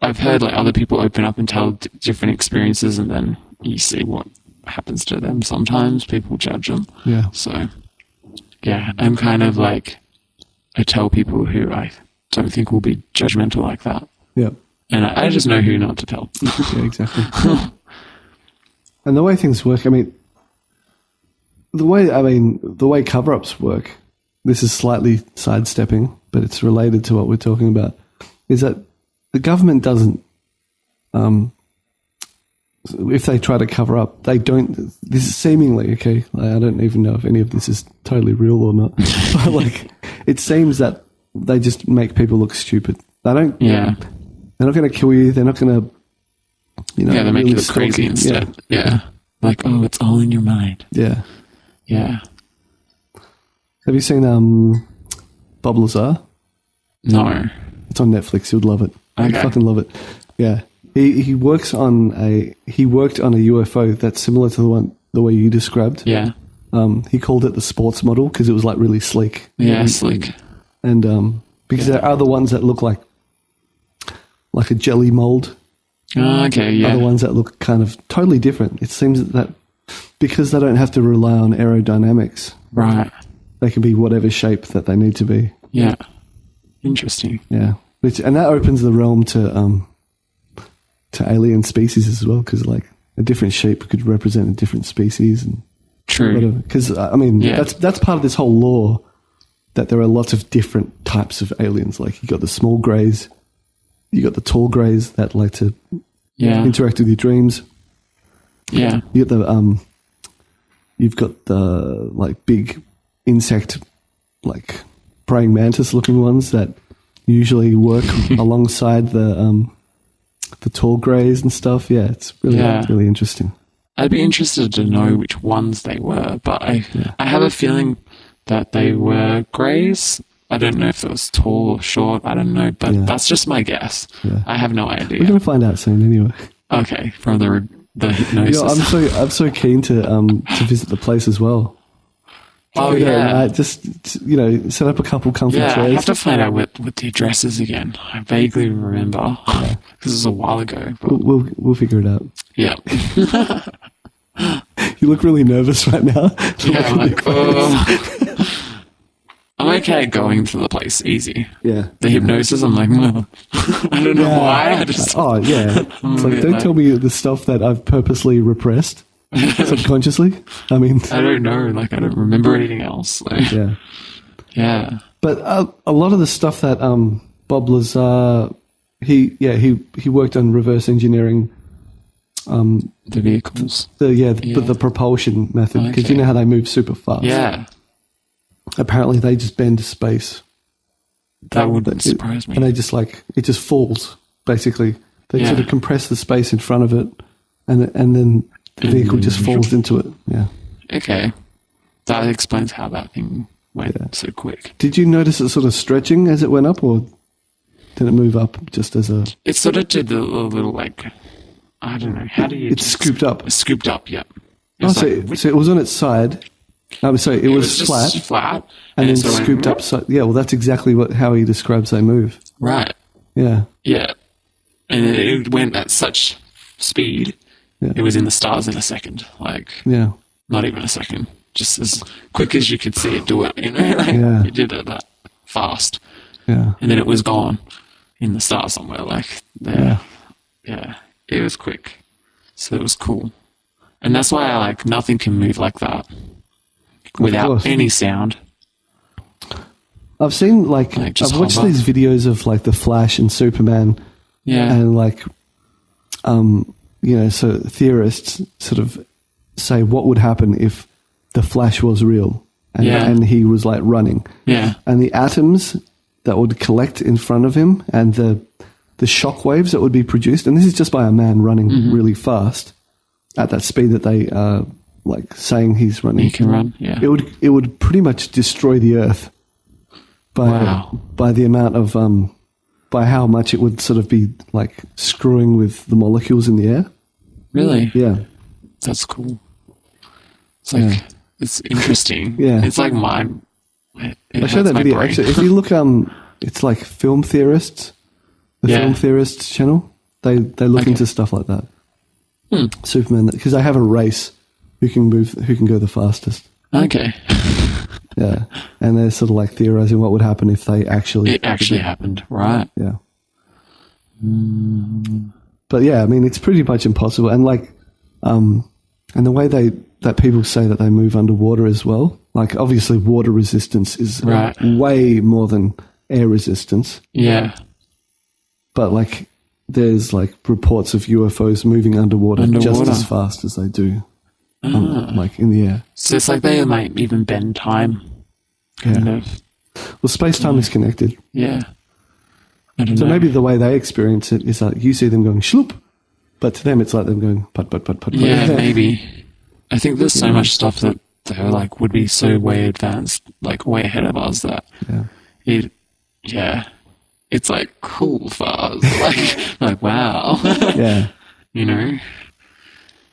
Speaker 2: I've heard like other people open up and tell different experiences, and then you see what happens to them. Sometimes people judge them.
Speaker 1: Yeah.
Speaker 2: So, I'm kind of like, I tell people who I don't think will be judgmental like that.
Speaker 1: Yeah.
Speaker 2: And I just know who not to tell.
Speaker 1: Yeah, exactly. And the way things work, the way cover-ups work, this is slightly sidestepping, but it's related to what we're talking about, is that the government doesn't, if they try to cover up, they don't, this is seemingly, okay, I don't even know if any of this is totally real or not, but like, it seems that they just make people look stupid. They don't, they're not going to kill you, they're not going to,
Speaker 2: they make
Speaker 1: really
Speaker 2: you look crazy instead. Yeah. Like, oh, it's all in your mind.
Speaker 1: Yeah.
Speaker 2: Yeah.
Speaker 1: Have you seen Bob Lazar?
Speaker 2: No.
Speaker 1: It's on Netflix. You'd love it.
Speaker 2: Okay.
Speaker 1: You'd fucking love it. Yeah. He worked on a UFO that's similar to the way you described.
Speaker 2: Yeah.
Speaker 1: He called it the sports model because it was like really sleek.
Speaker 2: Yeah, sleek.
Speaker 1: And because there are other ones that look like a jelly mold.
Speaker 2: Oh, okay, yeah.
Speaker 1: Other ones that look kind of totally different. It seems that because they don't have to rely on aerodynamics,
Speaker 2: Right.
Speaker 1: they can be whatever shape that they need to be.
Speaker 2: Yeah. Interesting.
Speaker 1: Yeah, and that opens the realm to alien species as well, because like a different shape could represent a different species and
Speaker 2: True.
Speaker 1: because I mean that's part of this whole lore, that there are lots of different types of aliens. Like you got the small greys, you got the tall greys that like to interact with your dreams.
Speaker 2: Yeah.
Speaker 1: You got the you've got the like big insect, like praying mantis looking ones that usually work alongside the tall greys and stuff. Yeah, it's really interesting.
Speaker 2: I'd be interested to know which ones they were, but I have a feeling that they were greys. I don't know if it was tall or short. I don't know, but that's just my guess.
Speaker 1: Yeah.
Speaker 2: I have no idea.
Speaker 1: We're gonna find out soon, anyway.
Speaker 2: Okay, from the hypnosis.
Speaker 1: I'm so keen to visit the place as well.
Speaker 2: Oh yeah,
Speaker 1: just set up a couple comfy chairs.
Speaker 2: I have to find out what the address is again. I vaguely remember because it was a while ago. But
Speaker 1: we'll figure it out.
Speaker 2: Yeah.
Speaker 1: You look really nervous right now.
Speaker 2: Yeah, like I'm okay going to the place easy.
Speaker 1: Yeah.
Speaker 2: The hypnosis, I'm like, no. I don't know why. I just
Speaker 1: it's like don't tell me the stuff that I've purposely repressed subconsciously. I mean,
Speaker 2: I don't know. Like I don't remember anything else. Like, yeah.
Speaker 1: But a lot of the stuff that Bob Lazar, he worked on reverse engineering.
Speaker 2: The vehicles.
Speaker 1: The propulsion method, because you know how they move super fast.
Speaker 2: Yeah.
Speaker 1: Apparently they just bend space.
Speaker 2: That wouldn't surprise me.
Speaker 1: And they just it just falls, basically. They sort of compress the space in front of it, and then the vehicle just falls into it. Yeah.
Speaker 2: Okay. That explains how that thing went so quick.
Speaker 1: Did you notice it sort of stretching as it went up, or did it move up just as a...
Speaker 2: It sort of did a little like... I don't know. How do you...
Speaker 1: It's scooped up.
Speaker 2: Scooped up, yeah.
Speaker 1: So it was on its side. Sorry, it was flat.
Speaker 2: Just flat.
Speaker 1: And then scooped up. So, well, that's exactly how he describes they move.
Speaker 2: Right.
Speaker 1: Yeah.
Speaker 2: Yeah. And it went at such speed, it was in the stars in a second. Like, not even a second. Just as quick as you could see it do it, you know? Like, it did it that fast.
Speaker 1: Yeah.
Speaker 2: And then it was gone in the stars somewhere, like, there. Yeah. It was quick. So it was cool. And that's why nothing can move like that without any sound.
Speaker 1: I've seen I've watched these videos of the Flash and Superman. Yeah. And so theorists sort of say what would happen if the Flash was real and he was running.
Speaker 2: Yeah.
Speaker 1: And the atoms that would collect in front of him and the shock waves that would be produced, and this is just by a man running really fast at that speed that they are saying he's running.
Speaker 2: He can run, yeah.
Speaker 1: It would pretty much destroy the Earth by the amount of by how much it would sort of be screwing with the molecules in the air.
Speaker 2: Really?
Speaker 1: Yeah.
Speaker 2: That's cool. It's it's interesting.
Speaker 1: Yeah.
Speaker 2: It's mind.
Speaker 1: I showed that video. Actually, if you look, it's film theorists. The Film Theorists channel, they look into stuff like that. Superman, because they have a race who can go the fastest.
Speaker 2: Okay.
Speaker 1: Yeah, and they're sort of theorizing what would happen if they actually...
Speaker 2: It actually happened, right?
Speaker 1: Yeah. But yeah, I mean, it's pretty much impossible. And and the way that people say that they move underwater as well, obviously water resistance is way more than air resistance.
Speaker 2: Yeah.
Speaker 1: But there's reports of UFOs moving underwater just as fast as they do, in the air.
Speaker 2: So it's they might even bend time. Kind of.
Speaker 1: Well, space-time is connected.
Speaker 2: Yeah. I don't know.
Speaker 1: Maybe the way they experience it is you see them going shloop, but to them it's them going put.
Speaker 2: Yeah, maybe. I think there's so much stuff that they're would be so way advanced, way ahead of us that it's like cool for us. Like wow.
Speaker 1: Yeah.
Speaker 2: You know?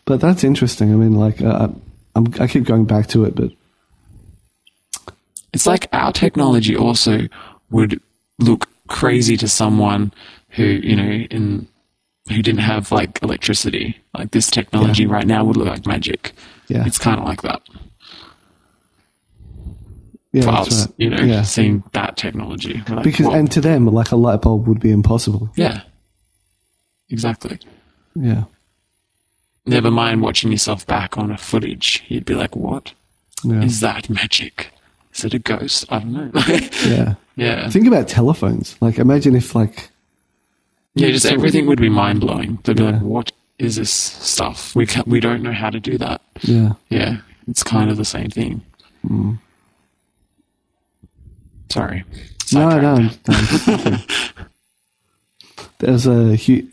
Speaker 1: But that's interesting. I mean, like, I keep going back to it, but
Speaker 2: it's like our technology also would look crazy to someone who, you know, who didn't have like electricity. Like this technology right now would look like magic.
Speaker 1: Yeah.
Speaker 2: It's kind of like that.
Speaker 1: Yeah,
Speaker 2: For
Speaker 1: that's
Speaker 2: us,
Speaker 1: right.
Speaker 2: you know,
Speaker 1: Yeah.
Speaker 2: seeing that technology. We're like,
Speaker 1: Because,
Speaker 2: whoa.
Speaker 1: and to them, like a light bulb would be impossible.
Speaker 2: Yeah. Exactly.
Speaker 1: Yeah.
Speaker 2: Never mind watching yourself back on a footage. You'd be like, what is that magic? Is it a ghost? I don't know.
Speaker 1: Yeah.
Speaker 2: Yeah.
Speaker 1: Think about telephones. Like, imagine if, like...
Speaker 2: Yeah, just everything would be mind-blowing. They'd be like, what is this stuff? We don't know how to do that.
Speaker 1: Yeah.
Speaker 2: Yeah. It's kind of the same thing.
Speaker 1: Mm.
Speaker 2: Sorry.
Speaker 1: No. There's a huge...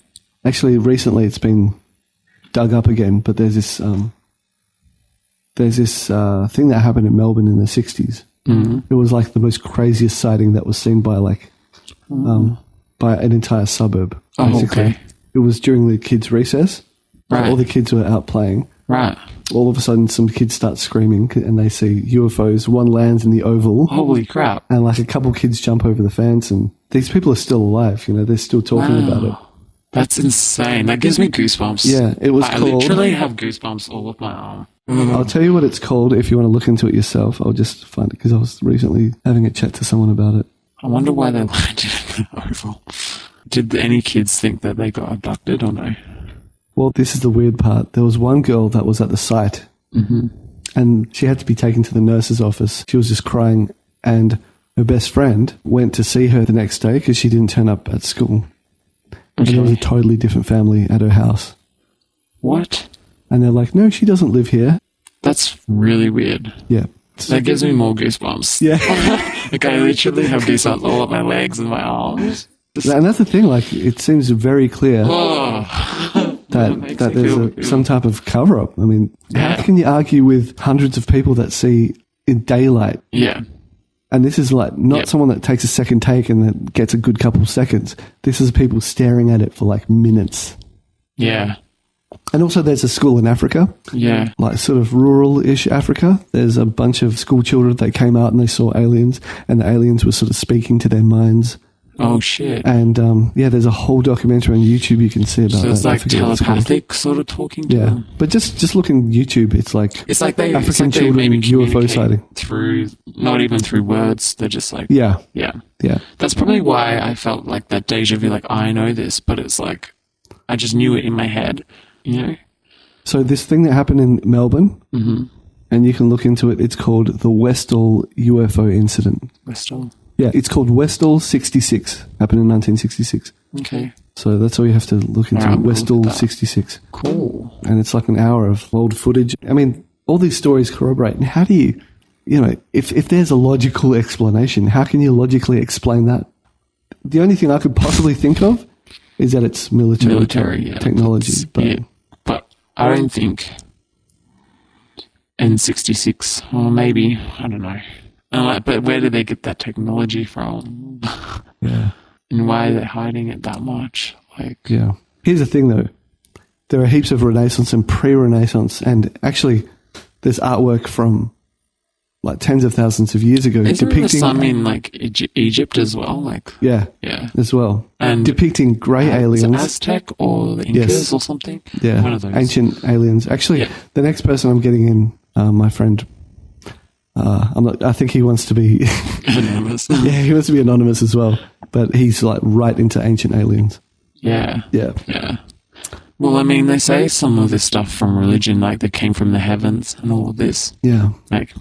Speaker 1: Actually, recently it's been dug up again, but there's this thing that happened in Melbourne in the 60s. Mm-hmm. It was like the most craziest sighting that was seen by like by an entire suburb. Basically.
Speaker 2: Okay.
Speaker 1: It was during the kids' recess.
Speaker 2: Right.
Speaker 1: All the kids were out playing.
Speaker 2: Right.
Speaker 1: All of a sudden, some kids start screaming and they see UFOs. One lands in the oval.
Speaker 2: Holy crap.
Speaker 1: And like a couple kids jump over the fence, and these people are still alive. You know, they're still talking about it.
Speaker 2: That's insane. That gives me goosebumps.
Speaker 1: Yeah, it was
Speaker 2: I
Speaker 1: called...
Speaker 2: literally have goosebumps all up my arm.
Speaker 1: I'll tell you what it's called if you want to look into it yourself. I'll just find it because I was recently having a chat to someone about it.
Speaker 2: I wonder why they landed in the oval. Did any kids think that they got abducted or no?
Speaker 1: Well, this is the weird part. There was one girl that was at the site, and she had to be taken to the nurse's office. She was just crying, and her best friend went to see her the next day because she didn't turn up at school. And there was a totally different family at her house.
Speaker 2: What?
Speaker 1: And they're like, no, she doesn't live here.
Speaker 2: That's really weird.
Speaker 1: Yeah.
Speaker 2: That gives me more goosebumps.
Speaker 1: Yeah.
Speaker 2: Like I literally have goosebumps all up my legs and my arms.
Speaker 1: And that's the thing, like, it seems very clear that there's some type of cover-up. I mean, how can you argue with hundreds of people that see in daylight?
Speaker 2: Yeah.
Speaker 1: And this is like not someone that takes a second take and then gets a good couple seconds. This is people staring at it for like minutes.
Speaker 2: Yeah.
Speaker 1: And also there's a school in Africa.
Speaker 2: Yeah.
Speaker 1: Like sort of rural-ish Africa. There's a bunch of school children that came out and they saw aliens, and the aliens were sort of speaking to their minds.
Speaker 2: Oh, shit.
Speaker 1: And there's a whole documentary on YouTube you can see about that.
Speaker 2: So it's like telepathic sort of talking to them?
Speaker 1: But just look in YouTube. It's like
Speaker 2: they
Speaker 1: African children
Speaker 2: maybe
Speaker 1: UFO sighting.
Speaker 2: Through, not even through words. They're just like...
Speaker 1: Yeah.
Speaker 2: That's probably why I felt like that deja vu, like, I know this, but it's like, I just knew it in my head, you know?
Speaker 1: So this thing that happened in Melbourne, and you can look into it, it's called the Westall UFO incident.
Speaker 2: Westall?
Speaker 1: Yeah, it's called Westall 66. Happened in 1966.
Speaker 2: Okay.
Speaker 1: So that's all you have to look into. Westall 66.
Speaker 2: Cool.
Speaker 1: And it's like an hour of old footage. I mean, all these stories corroborate. And how do you if there's a logical explanation, how can you logically explain that? The only thing I could possibly think of is that it's military technology.
Speaker 2: But I don't think in 66, or maybe, I don't know. But where did they get that technology from?
Speaker 1: Yeah.
Speaker 2: And why are they hiding it that much?
Speaker 1: Yeah. Here's the thing, though. There are heaps of Renaissance and pre-Renaissance, and actually, there's artwork from like tens of thousands of years ago
Speaker 2: depicting some in like Egypt as well.
Speaker 1: Yeah, as well, and depicting grey aliens.
Speaker 2: Aztec or the Incas or something.
Speaker 1: Yeah,
Speaker 2: one of those
Speaker 1: ancient aliens. Actually, the next person I'm getting in, my friend. I think he wants to be
Speaker 2: anonymous.
Speaker 1: Yeah, he wants to be anonymous as well. But he's like right into ancient aliens.
Speaker 2: Yeah.
Speaker 1: Yeah.
Speaker 2: Well, I mean, they say some of this stuff from religion, like they came from the heavens and all of this.
Speaker 1: Yeah.
Speaker 2: Like,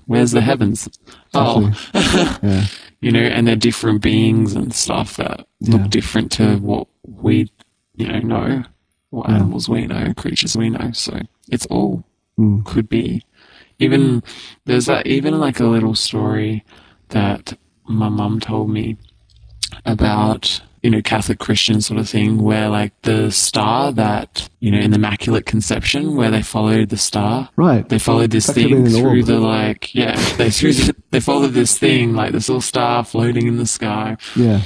Speaker 2: where's the heavens?
Speaker 1: Exactly. Yeah.
Speaker 2: You know, and they're different beings and stuff that look different to what we, know, what animals we know, creatures we know. So it's all could be. Even there's even like a little story that my mum told me about, Catholic Christian sort of thing, where like the star that, in the Immaculate Conception, where they followed the star.
Speaker 1: Right.
Speaker 2: They followed this thing through they followed this thing, like this little star floating in the sky.
Speaker 1: Yeah.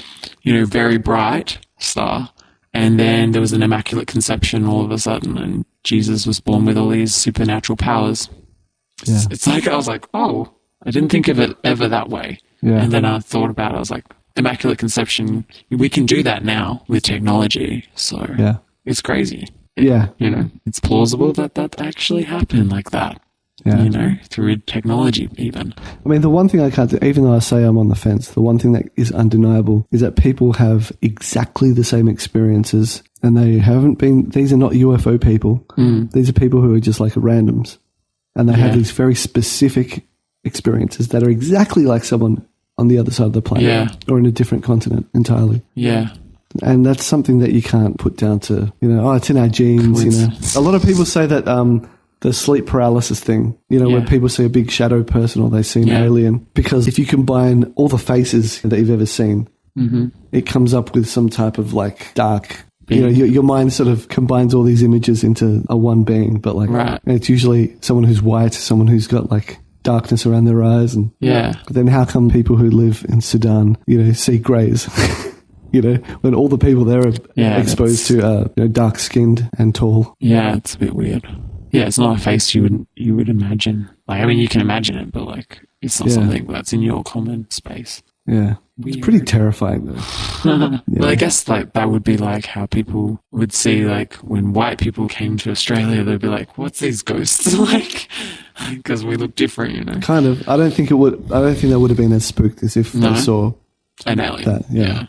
Speaker 2: very bright star. And then there was an Immaculate Conception all of a sudden, and Jesus was born with all these supernatural powers.
Speaker 1: Yeah.
Speaker 2: It's like, I was like, oh, I didn't think of it ever that way.
Speaker 1: Yeah.
Speaker 2: And then I thought about it, I was like, Immaculate Conception, we can do that now with technology. So it's crazy.
Speaker 1: Yeah.
Speaker 2: It's plausible that actually happened like that.
Speaker 1: Yeah.
Speaker 2: Through technology even.
Speaker 1: I mean, the one thing I can't do, even though I say I'm on the fence, the one thing that is undeniable is that people have exactly the same experiences, and they haven't been, these are not UFO people. These are people who are just like randoms, and they have these very specific experiences that are exactly like someone on the other side of the planet or in a different continent entirely. Yeah. And that's something that you can't put down to, it's in our genes, A lot of people say that, the sleep paralysis thing, when people see a big shadow person or they see an alien, because if you combine all the faces that you've ever seen, it comes up with some type of like dark, your mind sort of combines all these images into a one being, but like it's usually someone who's white, someone who's got like darkness around their eyes. And but then how come people who live in Sudan, see greys? When all the people there are exposed to dark skinned and tall. Yeah,
Speaker 2: it's a bit weird. Yeah, it's not a face you would imagine. Like, I mean, you can imagine it, but like, it's not something that's in your common space.
Speaker 1: Yeah, weird. It's pretty terrifying, though.
Speaker 2: Well, I guess like that would be like how people would see like when white people came to Australia, they'd be like, "What's these ghosts like?" Because we look different,
Speaker 1: Kind of. I don't think they would have been as spooked as if they saw
Speaker 2: an alien. That,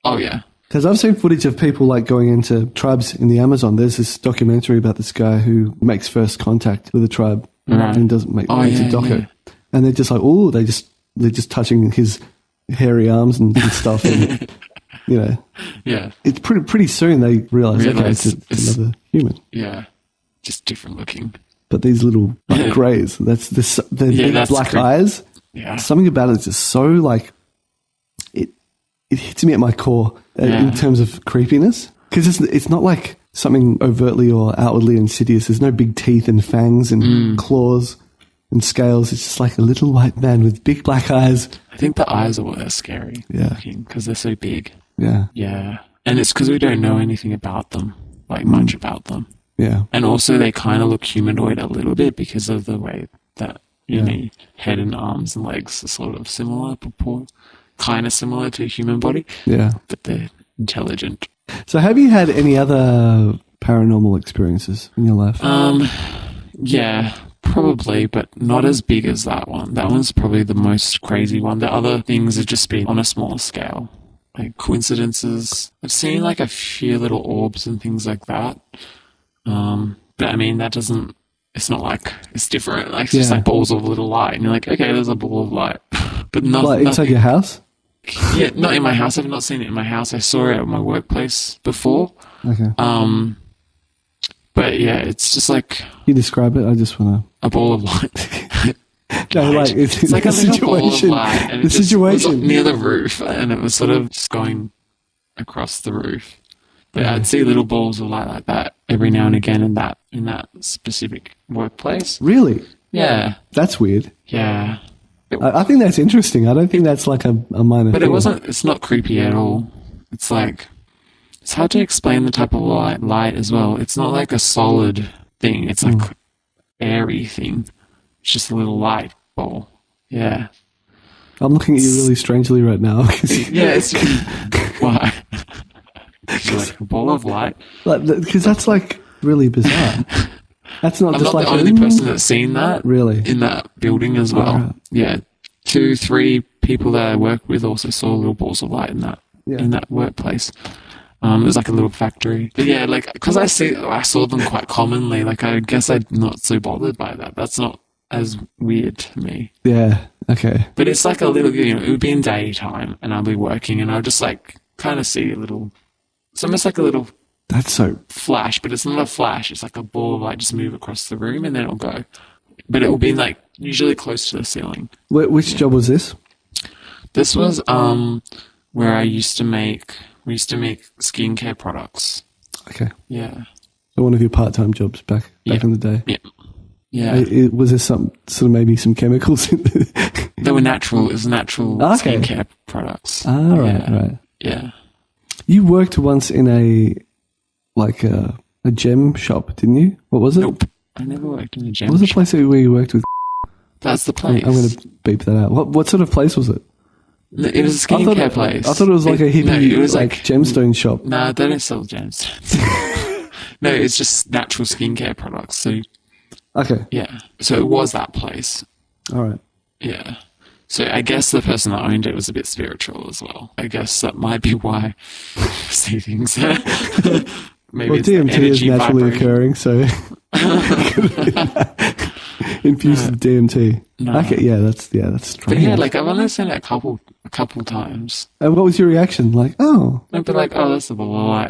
Speaker 2: Oh yeah.
Speaker 1: Because I've seen footage of people like going into tribes in the Amazon. There's this documentary about this guy who makes first contact with a tribe and makes a doco. Yeah. And they're just like, they're just touching his hairy arms and stuff. And, it's pretty soon they realize, okay, it's another human.
Speaker 2: Yeah. Just different looking.
Speaker 1: But these little greys, the big black eyes. Yeah. Something about it is just so like, it hits me at my core in terms of creepiness, because it's not like something overtly or outwardly insidious. There's no big teeth and fangs and claws and scales. It's just like a little white man with big black eyes.
Speaker 2: I think the eyes are what are scary.
Speaker 1: Yeah.
Speaker 2: Because they're so big.
Speaker 1: Yeah.
Speaker 2: Yeah. And it's because we don't know anything about them, like much about them.
Speaker 1: Yeah.
Speaker 2: And also they kind of look humanoid a little bit because of the way that, head and arms and legs are sort of similar, kind of similar to a human body.
Speaker 1: Yeah.
Speaker 2: But they're intelligent.
Speaker 1: So have you had any other paranormal experiences in your life?
Speaker 2: Yeah, probably, but not as big as that one. That one's probably the most crazy one. The other things have just been on a smaller scale. Like coincidences. I've seen like a few little orbs and things like that. But I mean, it's not like, it's different. Like, it's just like balls of little light. And you're like, okay, there's a ball of light. But nothing.
Speaker 1: Like inside your house?
Speaker 2: Yeah, not in my house. I've not seen it in my house. I saw it at my workplace before.
Speaker 1: Okay.
Speaker 2: But yeah, it's just like...
Speaker 1: You describe it, I just want to...
Speaker 2: A ball of light.
Speaker 1: No, like, it's
Speaker 2: like a little ball of light. And
Speaker 1: the situation.
Speaker 2: It was near the roof, and it was sort of just going across the roof. But I'd see little balls of light like that every now and again in that specific workplace.
Speaker 1: Really?
Speaker 2: Yeah.
Speaker 1: That's weird.
Speaker 2: Yeah.
Speaker 1: I think that's interesting. I don't think that's like a minor thing.
Speaker 2: But it's not creepy at all. It's like, it's hard to explain the type of light as well. It's not like a solid thing. It's like airy thing. It's just a little light ball. Yeah.
Speaker 1: I'm looking at you really strangely right now.
Speaker 2: Yeah, it's... Why? Like a ball of light.
Speaker 1: Because that's like really bizarre. That's not
Speaker 2: I'm
Speaker 1: just
Speaker 2: not
Speaker 1: like
Speaker 2: the only person that's seen that.
Speaker 1: Really?
Speaker 2: In that building as well. Right. Yeah. 2, 3 people that I work with also saw little balls of light in that workplace. It was like a little factory. But yeah, like, because I saw them quite commonly. Like, I guess I'm not so bothered by that. That's not as weird to me.
Speaker 1: Yeah. Okay.
Speaker 2: But it's like a little, it would be in daytime and I'll be working and I'll just like kind of see a little, it's almost like a little...
Speaker 1: That's so...
Speaker 2: flash, but it's not a flash. It's like a ball of light just move across the room and then it'll go. But it will be like usually close to the ceiling.
Speaker 1: Which job was this?
Speaker 2: This was where we used to make skincare products.
Speaker 1: Okay.
Speaker 2: Yeah.
Speaker 1: So one of your part-time jobs back in the day.
Speaker 2: Yeah. Yeah.
Speaker 1: Was there some sort of maybe some chemicals in there?
Speaker 2: They were natural. It was natural skincare products.
Speaker 1: Ah, right.
Speaker 2: Yeah.
Speaker 1: You worked once in a gem shop, didn't you? What was it?
Speaker 2: Nope. I never worked in a gem
Speaker 1: What was the
Speaker 2: shop.
Speaker 1: place where you worked with?
Speaker 2: That's the place.
Speaker 1: I'm going to beep that out. What sort of place was it?
Speaker 2: It was a skincare place.
Speaker 1: I thought it was like a hippie,
Speaker 2: no, it was like
Speaker 1: gemstone shop.
Speaker 2: No, they don't sell gemstones. No, it's just natural skincare products. So,
Speaker 1: Okay.
Speaker 2: yeah. So it was that place.
Speaker 1: All right.
Speaker 2: Yeah. So I guess the person that owned it was a bit spiritual as well. I guess that might be why I see things. Maybe
Speaker 1: Well,
Speaker 2: it's
Speaker 1: DMT is naturally
Speaker 2: vibration.
Speaker 1: occurring, so infused with DMT.
Speaker 2: No.
Speaker 1: Okay, that's
Speaker 2: But
Speaker 1: strange.
Speaker 2: yeah, like I've only seen it a couple times.
Speaker 1: And what was your reaction? Like, oh,
Speaker 2: I'd be like, oh, that's the blah.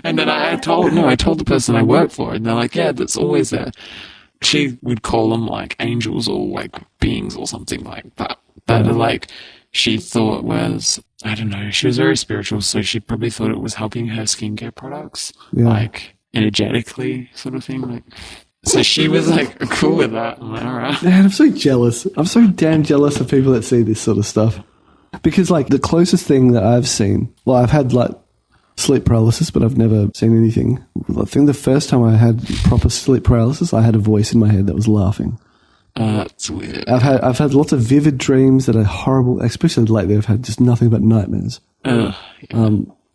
Speaker 2: And then I told the person I work for, and they're like, yeah, that's always there. She would call them like angels or like beings or something like that. That are like, she thought was, I don't know, she was very spiritual, so she probably thought it was helping her skincare products, like energetically sort of thing. Like, so she was like cool with that. I'm like, all right.
Speaker 1: man, I'm so jealous. I'm so damn jealous of people that see this sort of stuff. Because like the closest thing that I've seen, well, I've had like sleep paralysis, but I've never seen anything. I think the first time I had proper sleep paralysis, I had a voice in my head that was laughing.
Speaker 2: That's weird.
Speaker 1: I've had lots of vivid dreams that are horrible, especially lately. I've had just nothing but nightmares.
Speaker 2: Yeah.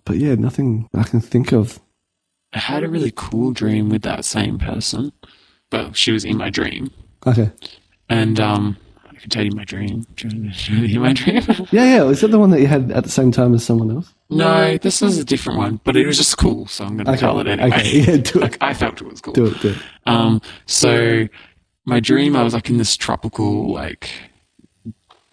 Speaker 1: But yeah, nothing I can think of.
Speaker 2: I had a really cool dream with that same person, but she was in my dream.
Speaker 1: Okay.
Speaker 2: And I can tell you my dream. Do you want to hear my dream?
Speaker 1: Yeah. Is that the one that you had at the same time as someone else?
Speaker 2: No, this was a different one, but it was just cool, so I'm going to tell it anyway.
Speaker 1: Okay, yeah, do it.
Speaker 2: Like, I felt it was cool.
Speaker 1: Do it.
Speaker 2: So my dream, I was like in this tropical, like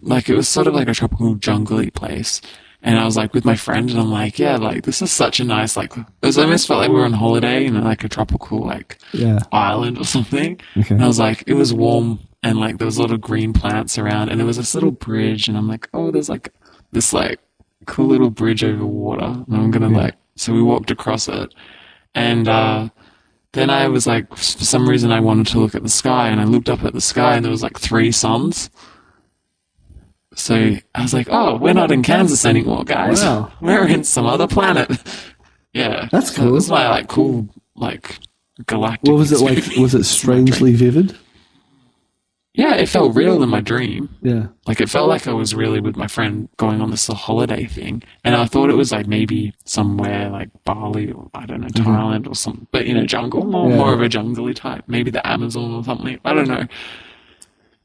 Speaker 2: it was sort of like a tropical jungly place. And I was like with my friend, and I'm like, yeah, like this is such a nice, like, it was almost felt like we were on holiday in like a tropical, like, island or something.
Speaker 1: Okay.
Speaker 2: And I was like, it was warm, and like there was a lot of green plants around, and there was this little bridge, and I'm like, oh, there's like this like cool little bridge over water, and I'm gonna like, so we walked across it, and then I was like, for some reason I wanted to look at the sky, and I looked up at the sky, and there was like 3 suns. So I was like, oh, we're not in Kansas anymore, guys.
Speaker 1: Wow.
Speaker 2: We're in some other planet. Yeah.
Speaker 1: That's
Speaker 2: So
Speaker 1: cool.
Speaker 2: it was my like cool, like galactic.
Speaker 1: What was it like?
Speaker 2: experience.
Speaker 1: Was it strangely vivid?
Speaker 2: Yeah, it felt real in my dream.
Speaker 1: Yeah.
Speaker 2: Like it felt like I was really with my friend going on this holiday thing. And I thought it was like maybe somewhere like Bali or I don't know, Thailand or something, but in a jungle, more of a jungly type. Maybe the Amazon or something. I don't know.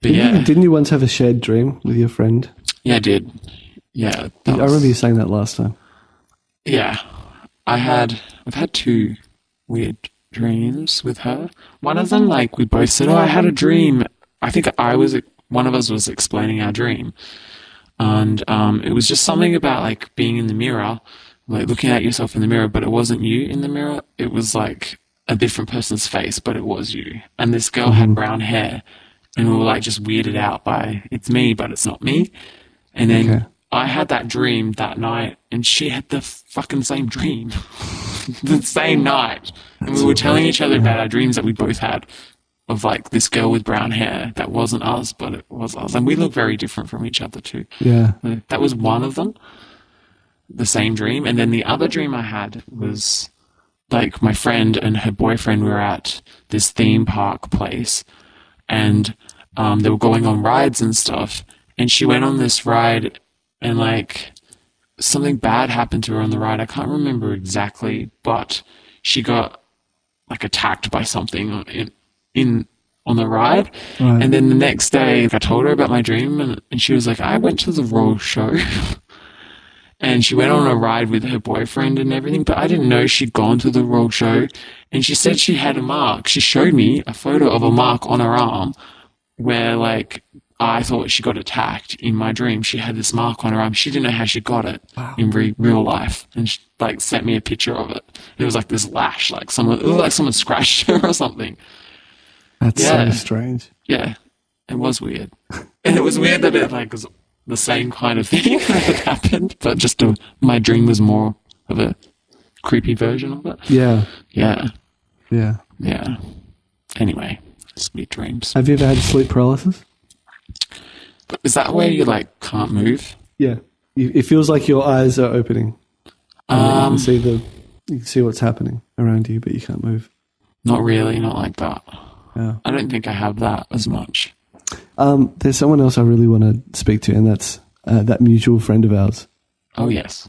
Speaker 2: But
Speaker 1: Didn't you once have a shared dream with your friend?
Speaker 2: Yeah, I did. Yeah.
Speaker 1: I remember you saying that last time.
Speaker 2: Yeah. I've had 2 weird dreams with her. One of them, like, we both said, oh, I had a dream. I think one of us was explaining our dream. And it was just something about, like, being in the mirror, like, looking at yourself in the mirror, but it wasn't you in the mirror. It was, like, a different person's face, but it was you. And this girl had brown hair. And we were like just weirded out by, it's me, but it's not me. And then I had that dream that night, and she had the fucking same dream the same night. And we were telling each other about our dreams that we both had of like this girl with brown hair that wasn't us, but it was us. And we look very different from each other too.
Speaker 1: Yeah.
Speaker 2: That was one of them, the same dream. And then the other dream I had was like my friend and her boyfriend were at this theme park place. And they were going on rides and stuff, and she went on this ride, and like something bad happened to her on the ride. I can't remember exactly, but she got like attacked by something on the ride.
Speaker 1: Right.
Speaker 2: And then the next day, I told her about my dream, and she was like, I went to the Royal Show. And she went on a ride with her boyfriend and everything, but I didn't know she'd gone to the Royal Show. And she said she had a mark. She showed me a photo of a mark on her arm where, like, I thought she got attacked in my dream. She had this mark on her arm. She didn't know how she got it in real life. And she, like, sent me a picture of it. It was like this lash, like it looked like someone scratched her or something.
Speaker 1: That's so strange.
Speaker 2: Yeah, it was weird. And it was weird that it, like, was the same kind of thing that had happened, but just my dream was more of a creepy version of it.
Speaker 1: Yeah.
Speaker 2: Yeah.
Speaker 1: Yeah.
Speaker 2: Yeah. Anyway, sweet dreams.
Speaker 1: Have you ever had sleep paralysis?
Speaker 2: But is that where you like can't move?
Speaker 1: Yeah. it feels like your eyes are opening. And you can see what's happening around you, but you can't move.
Speaker 2: Not really, not like that.
Speaker 1: Yeah.
Speaker 2: I don't think I have that as much.
Speaker 1: There's someone else I really want to speak to, and that's that mutual friend of ours.
Speaker 2: Oh, yes.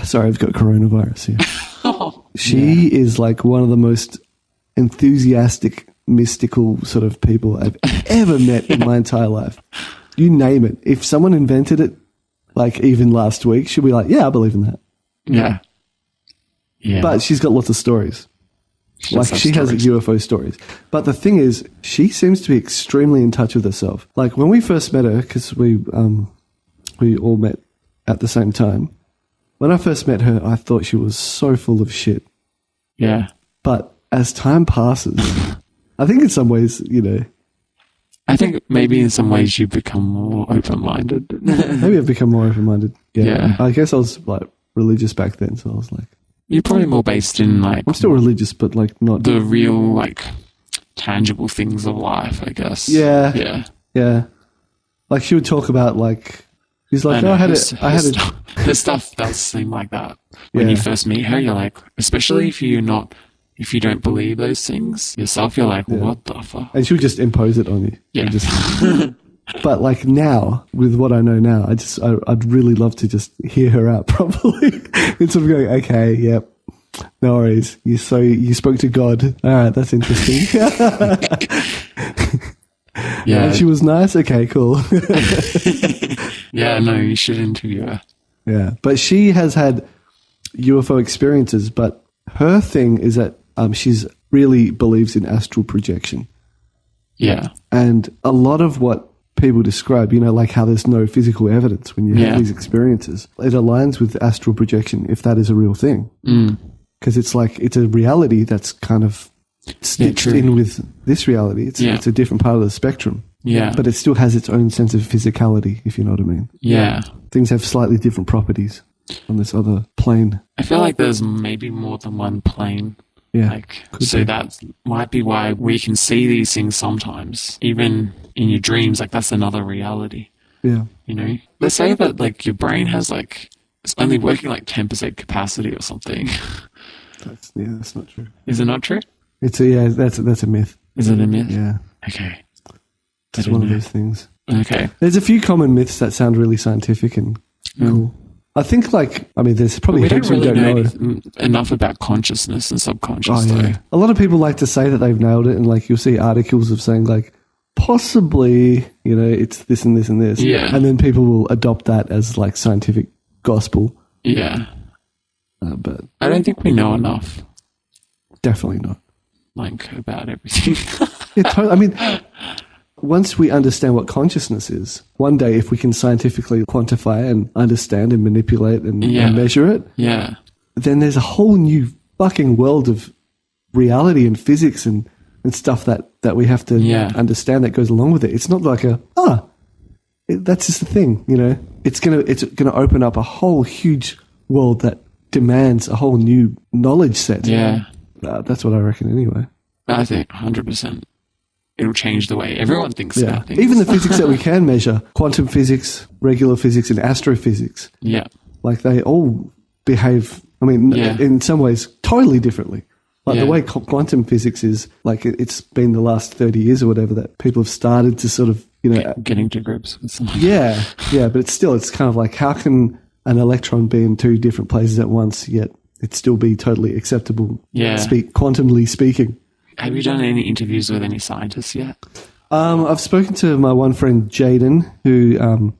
Speaker 1: Sorry, I've got coronavirus here. She is like one of the most enthusiastic, mystical sort of people I've ever met in my entire life. You name it. If someone invented it, like even last week, she'll be like, yeah, I believe in that.
Speaker 2: Yeah. Yeah.
Speaker 1: But she's got lots of stories. She has
Speaker 2: stories.
Speaker 1: UFO stories. But the thing is, she seems to be extremely in touch with herself. Like when we first met her, because we all met at the same time. When I first met her, I thought she was so full of shit.
Speaker 2: Yeah.
Speaker 1: But as time passes, I think in some ways,
Speaker 2: I think maybe in some ways you become more open-minded.
Speaker 1: maybe I've become more open-minded.
Speaker 2: Yeah.
Speaker 1: I guess I was like religious back then, so I was like,
Speaker 2: You're probably more based in like
Speaker 1: I'm still religious, but like not
Speaker 2: the real like tangible things of life, I guess.
Speaker 1: Yeah.
Speaker 2: Yeah.
Speaker 1: Yeah. Like she would talk about like she's like,
Speaker 2: The stuff does seem like that. When you first meet her, you're like, especially if you don't believe those things yourself, you're like, what the fuck?
Speaker 1: And she would just impose it on you.
Speaker 2: Yeah.
Speaker 1: But like now, with what I know now, I'd really love to just hear her out properly. Instead of going, okay, yep, no worries. You spoke to God. All right, that's interesting.
Speaker 2: Yeah.
Speaker 1: And she was nice. Okay, cool.
Speaker 2: Yeah, no, you should interview her.
Speaker 1: Yeah, but she has had UFO experiences, but her thing is that she's really believes in astral projection.
Speaker 2: Yeah.
Speaker 1: And a lot of what people describe, like how there's no physical evidence when you have these experiences, it aligns with astral projection if that is a real thing. Because it's like, it's a reality that's kind of stitched in with this reality. It's a different part of the spectrum.
Speaker 2: Yeah.
Speaker 1: But it still has its own sense of physicality, if you know what I mean.
Speaker 2: Yeah.
Speaker 1: Things have slightly different properties on this other plane.
Speaker 2: I feel like there's maybe more than one plane.
Speaker 1: Yeah.
Speaker 2: So that might be why we can see these things sometimes, even in your dreams. Like that's another reality.
Speaker 1: Yeah.
Speaker 2: They say that like your brain has like, it's only working like 10% capacity or something.
Speaker 1: That's not true.
Speaker 2: Is it not true?
Speaker 1: That's a myth.
Speaker 2: Is it a myth?
Speaker 1: Yeah.
Speaker 2: Okay.
Speaker 1: It's one of those things.
Speaker 2: Okay.
Speaker 1: There's a few common myths that sound really scientific and cool. I think there's probably heaps we don't know.
Speaker 2: Enough about consciousness and subconscious though.
Speaker 1: A lot of people like to say that they've nailed it, and like you'll see articles of saying like possibly, it's this and this and this.
Speaker 2: Yeah.
Speaker 1: And then people will adopt that as like scientific gospel.
Speaker 2: Yeah.
Speaker 1: But
Speaker 2: I don't think we know enough.
Speaker 1: Definitely not.
Speaker 2: Like about everything.
Speaker 1: I mean, once we understand what consciousness is, one day if we can scientifically quantify and understand and manipulate and measure it, then there's a whole new fucking world of reality and physics and stuff that we have to understand that goes along with it. It's not like that's just the thing, It's gonna open up a whole huge world that demands a whole new knowledge set.
Speaker 2: Yeah.
Speaker 1: That's what I reckon anyway.
Speaker 2: I think 100%. It'll change the way everyone thinks about things.
Speaker 1: Even the physics that we can measure, quantum physics, regular physics, and astrophysics. Yeah. Like they all behave, in some ways, totally differently. Like the way quantum physics is, like it's been the last 30 years or whatever that people have started to sort of,
Speaker 2: getting to grips with something.
Speaker 1: Yeah, but it's kind of like, how can an electron be in two different places at once, yet it still be totally acceptable, quantumly speaking?
Speaker 2: Have you done any interviews with any scientists yet?
Speaker 1: I've spoken to my one friend, Jaden, who,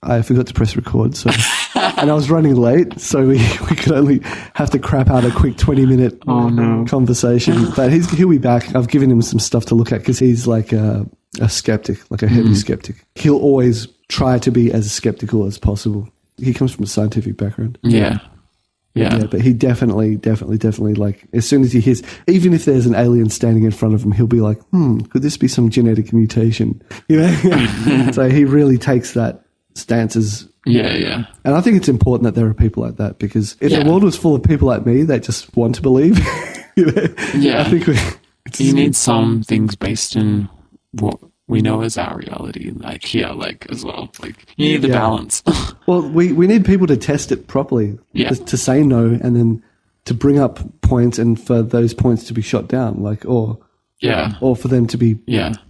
Speaker 1: I forgot to press record, so and I was running late, so we could only have to crap out a quick 20-minute conversation. But he'll be back. I've given him some stuff to look at because he's like a skeptic, like a heavy skeptic. He'll always try to be as skeptical as possible. He comes from a scientific background.
Speaker 2: Yeah,
Speaker 1: but he definitely, like, as soon as he hears, even if there's an alien standing in front of him, he'll be like, could this be some genetic mutation? So he really takes that stance as...
Speaker 2: Yeah.
Speaker 1: And I think it's important that there are people like that, because if the world was full of people like me that just want to believe, I think
Speaker 2: you need some things based in what we know is our reality, like here, like as well. Like you need the balance.
Speaker 1: Well, we need people to test it properly.
Speaker 2: Yeah.
Speaker 1: To say no and then to bring up points and for those points to be shot down, like, or for them to be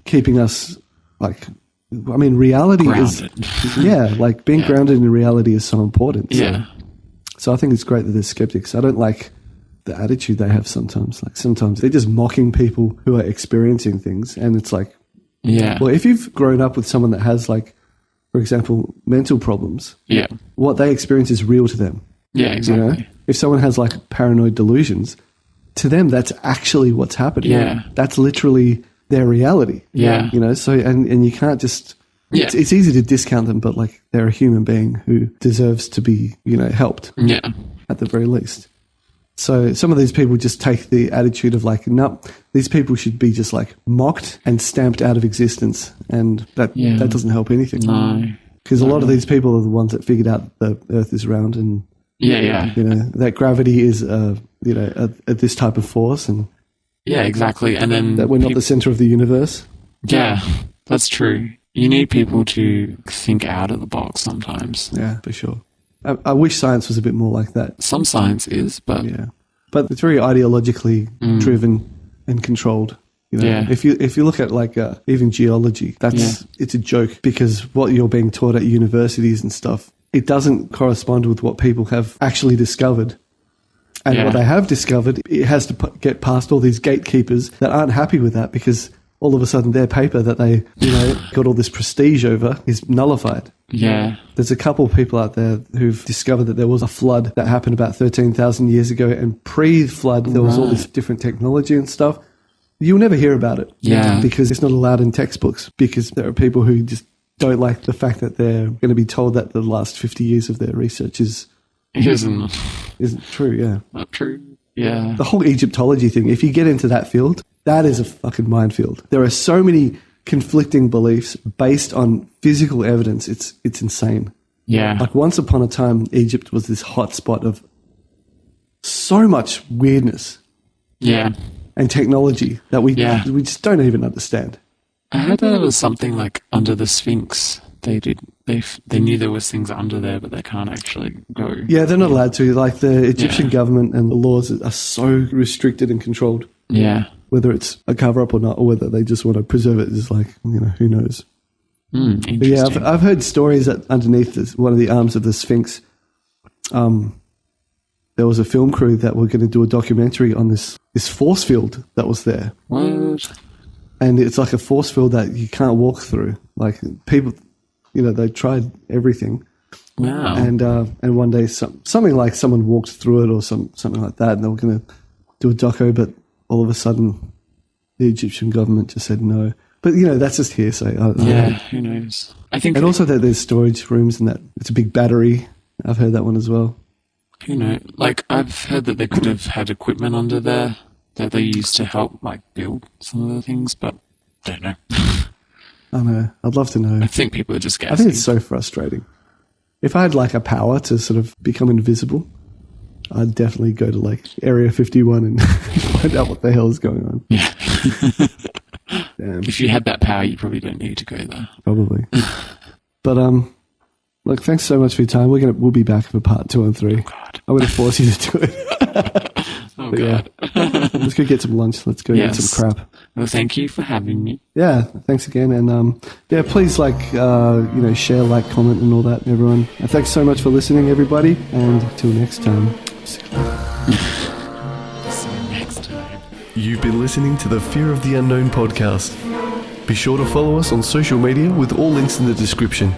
Speaker 1: keeping us, like, I mean, reality
Speaker 2: grounded.
Speaker 1: is, like being grounded in reality is so important.
Speaker 2: Yeah.
Speaker 1: So I think it's great that there's skeptics. I don't like the attitude they have sometimes. Like sometimes they're just mocking people who are experiencing things. And it's like, well, if you've grown up with someone that has, like, for example, mental problems, what they experience is real to them.
Speaker 2: Yeah, exactly.
Speaker 1: You know? If someone has like paranoid delusions, to them, that's actually what's happening.
Speaker 2: Yeah.
Speaker 1: That's literally their reality.
Speaker 2: Yeah.
Speaker 1: You know, so, and you can't just, it's easy to discount them, but like they're a human being who deserves to be, you know, helped.
Speaker 2: Yeah.
Speaker 1: At the very least. So some of these people just take the attitude of like, no, these people should be just like mocked and stamped out of existence. And that doesn't help anything.
Speaker 2: No.
Speaker 1: Because a lot of these people are the ones that figured out the Earth is round and, you know, that gravity is, you know, this type of force and
Speaker 2: exactly. And then
Speaker 1: that we're not the center of the universe.
Speaker 2: Yeah, that's true. You need people to think out of the box sometimes.
Speaker 1: Yeah, for sure. I wish science was a bit more like that.
Speaker 2: Some science is, but
Speaker 1: but it's very ideologically driven and controlled. You know?
Speaker 2: Yeah.
Speaker 1: If you look at like even geology, it's a joke because what you're being taught at universities and stuff, it doesn't correspond with what people have actually discovered. And what they have discovered, it has to get past all these gatekeepers that aren't happy with that because all of a sudden their paper that they, you know, got all this prestige over is nullified.
Speaker 2: Yeah.
Speaker 1: There's a couple of people out there who've discovered that there was a flood that happened about 13,000 years ago, and pre-flood there was all this different technology and stuff. You'll never hear about it.
Speaker 2: Yeah.
Speaker 1: Because it's not allowed in textbooks, because there are people who just don't like the fact that they're going to be told that the last 50 years of their research isn't true,
Speaker 2: Not true. Yeah.
Speaker 1: The whole Egyptology thing, if you get into that field, that is a fucking minefield. There are so many conflicting beliefs based on physical evidence. It's insane.
Speaker 2: Yeah.
Speaker 1: Like once upon a time, Egypt was this hot spot of so much weirdness.
Speaker 2: Yeah.
Speaker 1: And technology that we just don't even understand.
Speaker 2: I heard that it was something like under the Sphinx. They knew there was things under there, but they can't actually go.
Speaker 1: Yeah, they're not allowed to. Like the Egyptian government and the laws are so restricted and controlled.
Speaker 2: Yeah.
Speaker 1: Whether it's a cover-up or not, or whether they just want to preserve it is like, you know, who knows.
Speaker 2: Interesting.
Speaker 1: But yeah, I've heard stories that underneath one of the arms of the Sphinx, there was a film crew that were going to do a documentary on this force field that was there.
Speaker 2: What?
Speaker 1: And it's like a force field that you can't walk through. Like people, you know, they tried everything.
Speaker 2: Wow.
Speaker 1: And one day something like someone walked through it or something like that, and they were going to do a doco, but all of a sudden the Egyptian government just said no. But, you know, that's just hearsay.
Speaker 2: Who knows? I think,
Speaker 1: and also that there's storage rooms and that it's a big battery. I've heard that one as well.
Speaker 2: Who knows? Like, I've heard that they could have had equipment under there that they used to help, like, build some of the things, but don't know.
Speaker 1: I know. I'd love to know.
Speaker 2: I think people are just guessing.
Speaker 1: I think it's so frustrating. If I had, like, a power to sort of become invisible, I'd definitely go to, like, Area 51 and find out what the hell is going on.
Speaker 2: Yeah.
Speaker 1: Damn.
Speaker 2: If you had that power, you probably don't need to go there.
Speaker 1: Probably. But, look, thanks so much for your time. We'll be back for part 2 and 3.
Speaker 2: Oh, God.
Speaker 1: I'm going to force you to do it.
Speaker 2: Oh,
Speaker 1: But
Speaker 2: God.
Speaker 1: yeah, let's go get some lunch. Let's go get some crap.
Speaker 2: Well, thank you for having me.
Speaker 1: Yeah, thanks again. And yeah, please like, you know, share, like, comment and all that, everyone. And thanks so much for listening, everybody. And until next time.
Speaker 2: See you next time.
Speaker 1: You've been listening to the Fear of the Unknown podcast. Be sure to follow us on social media with all links in the description.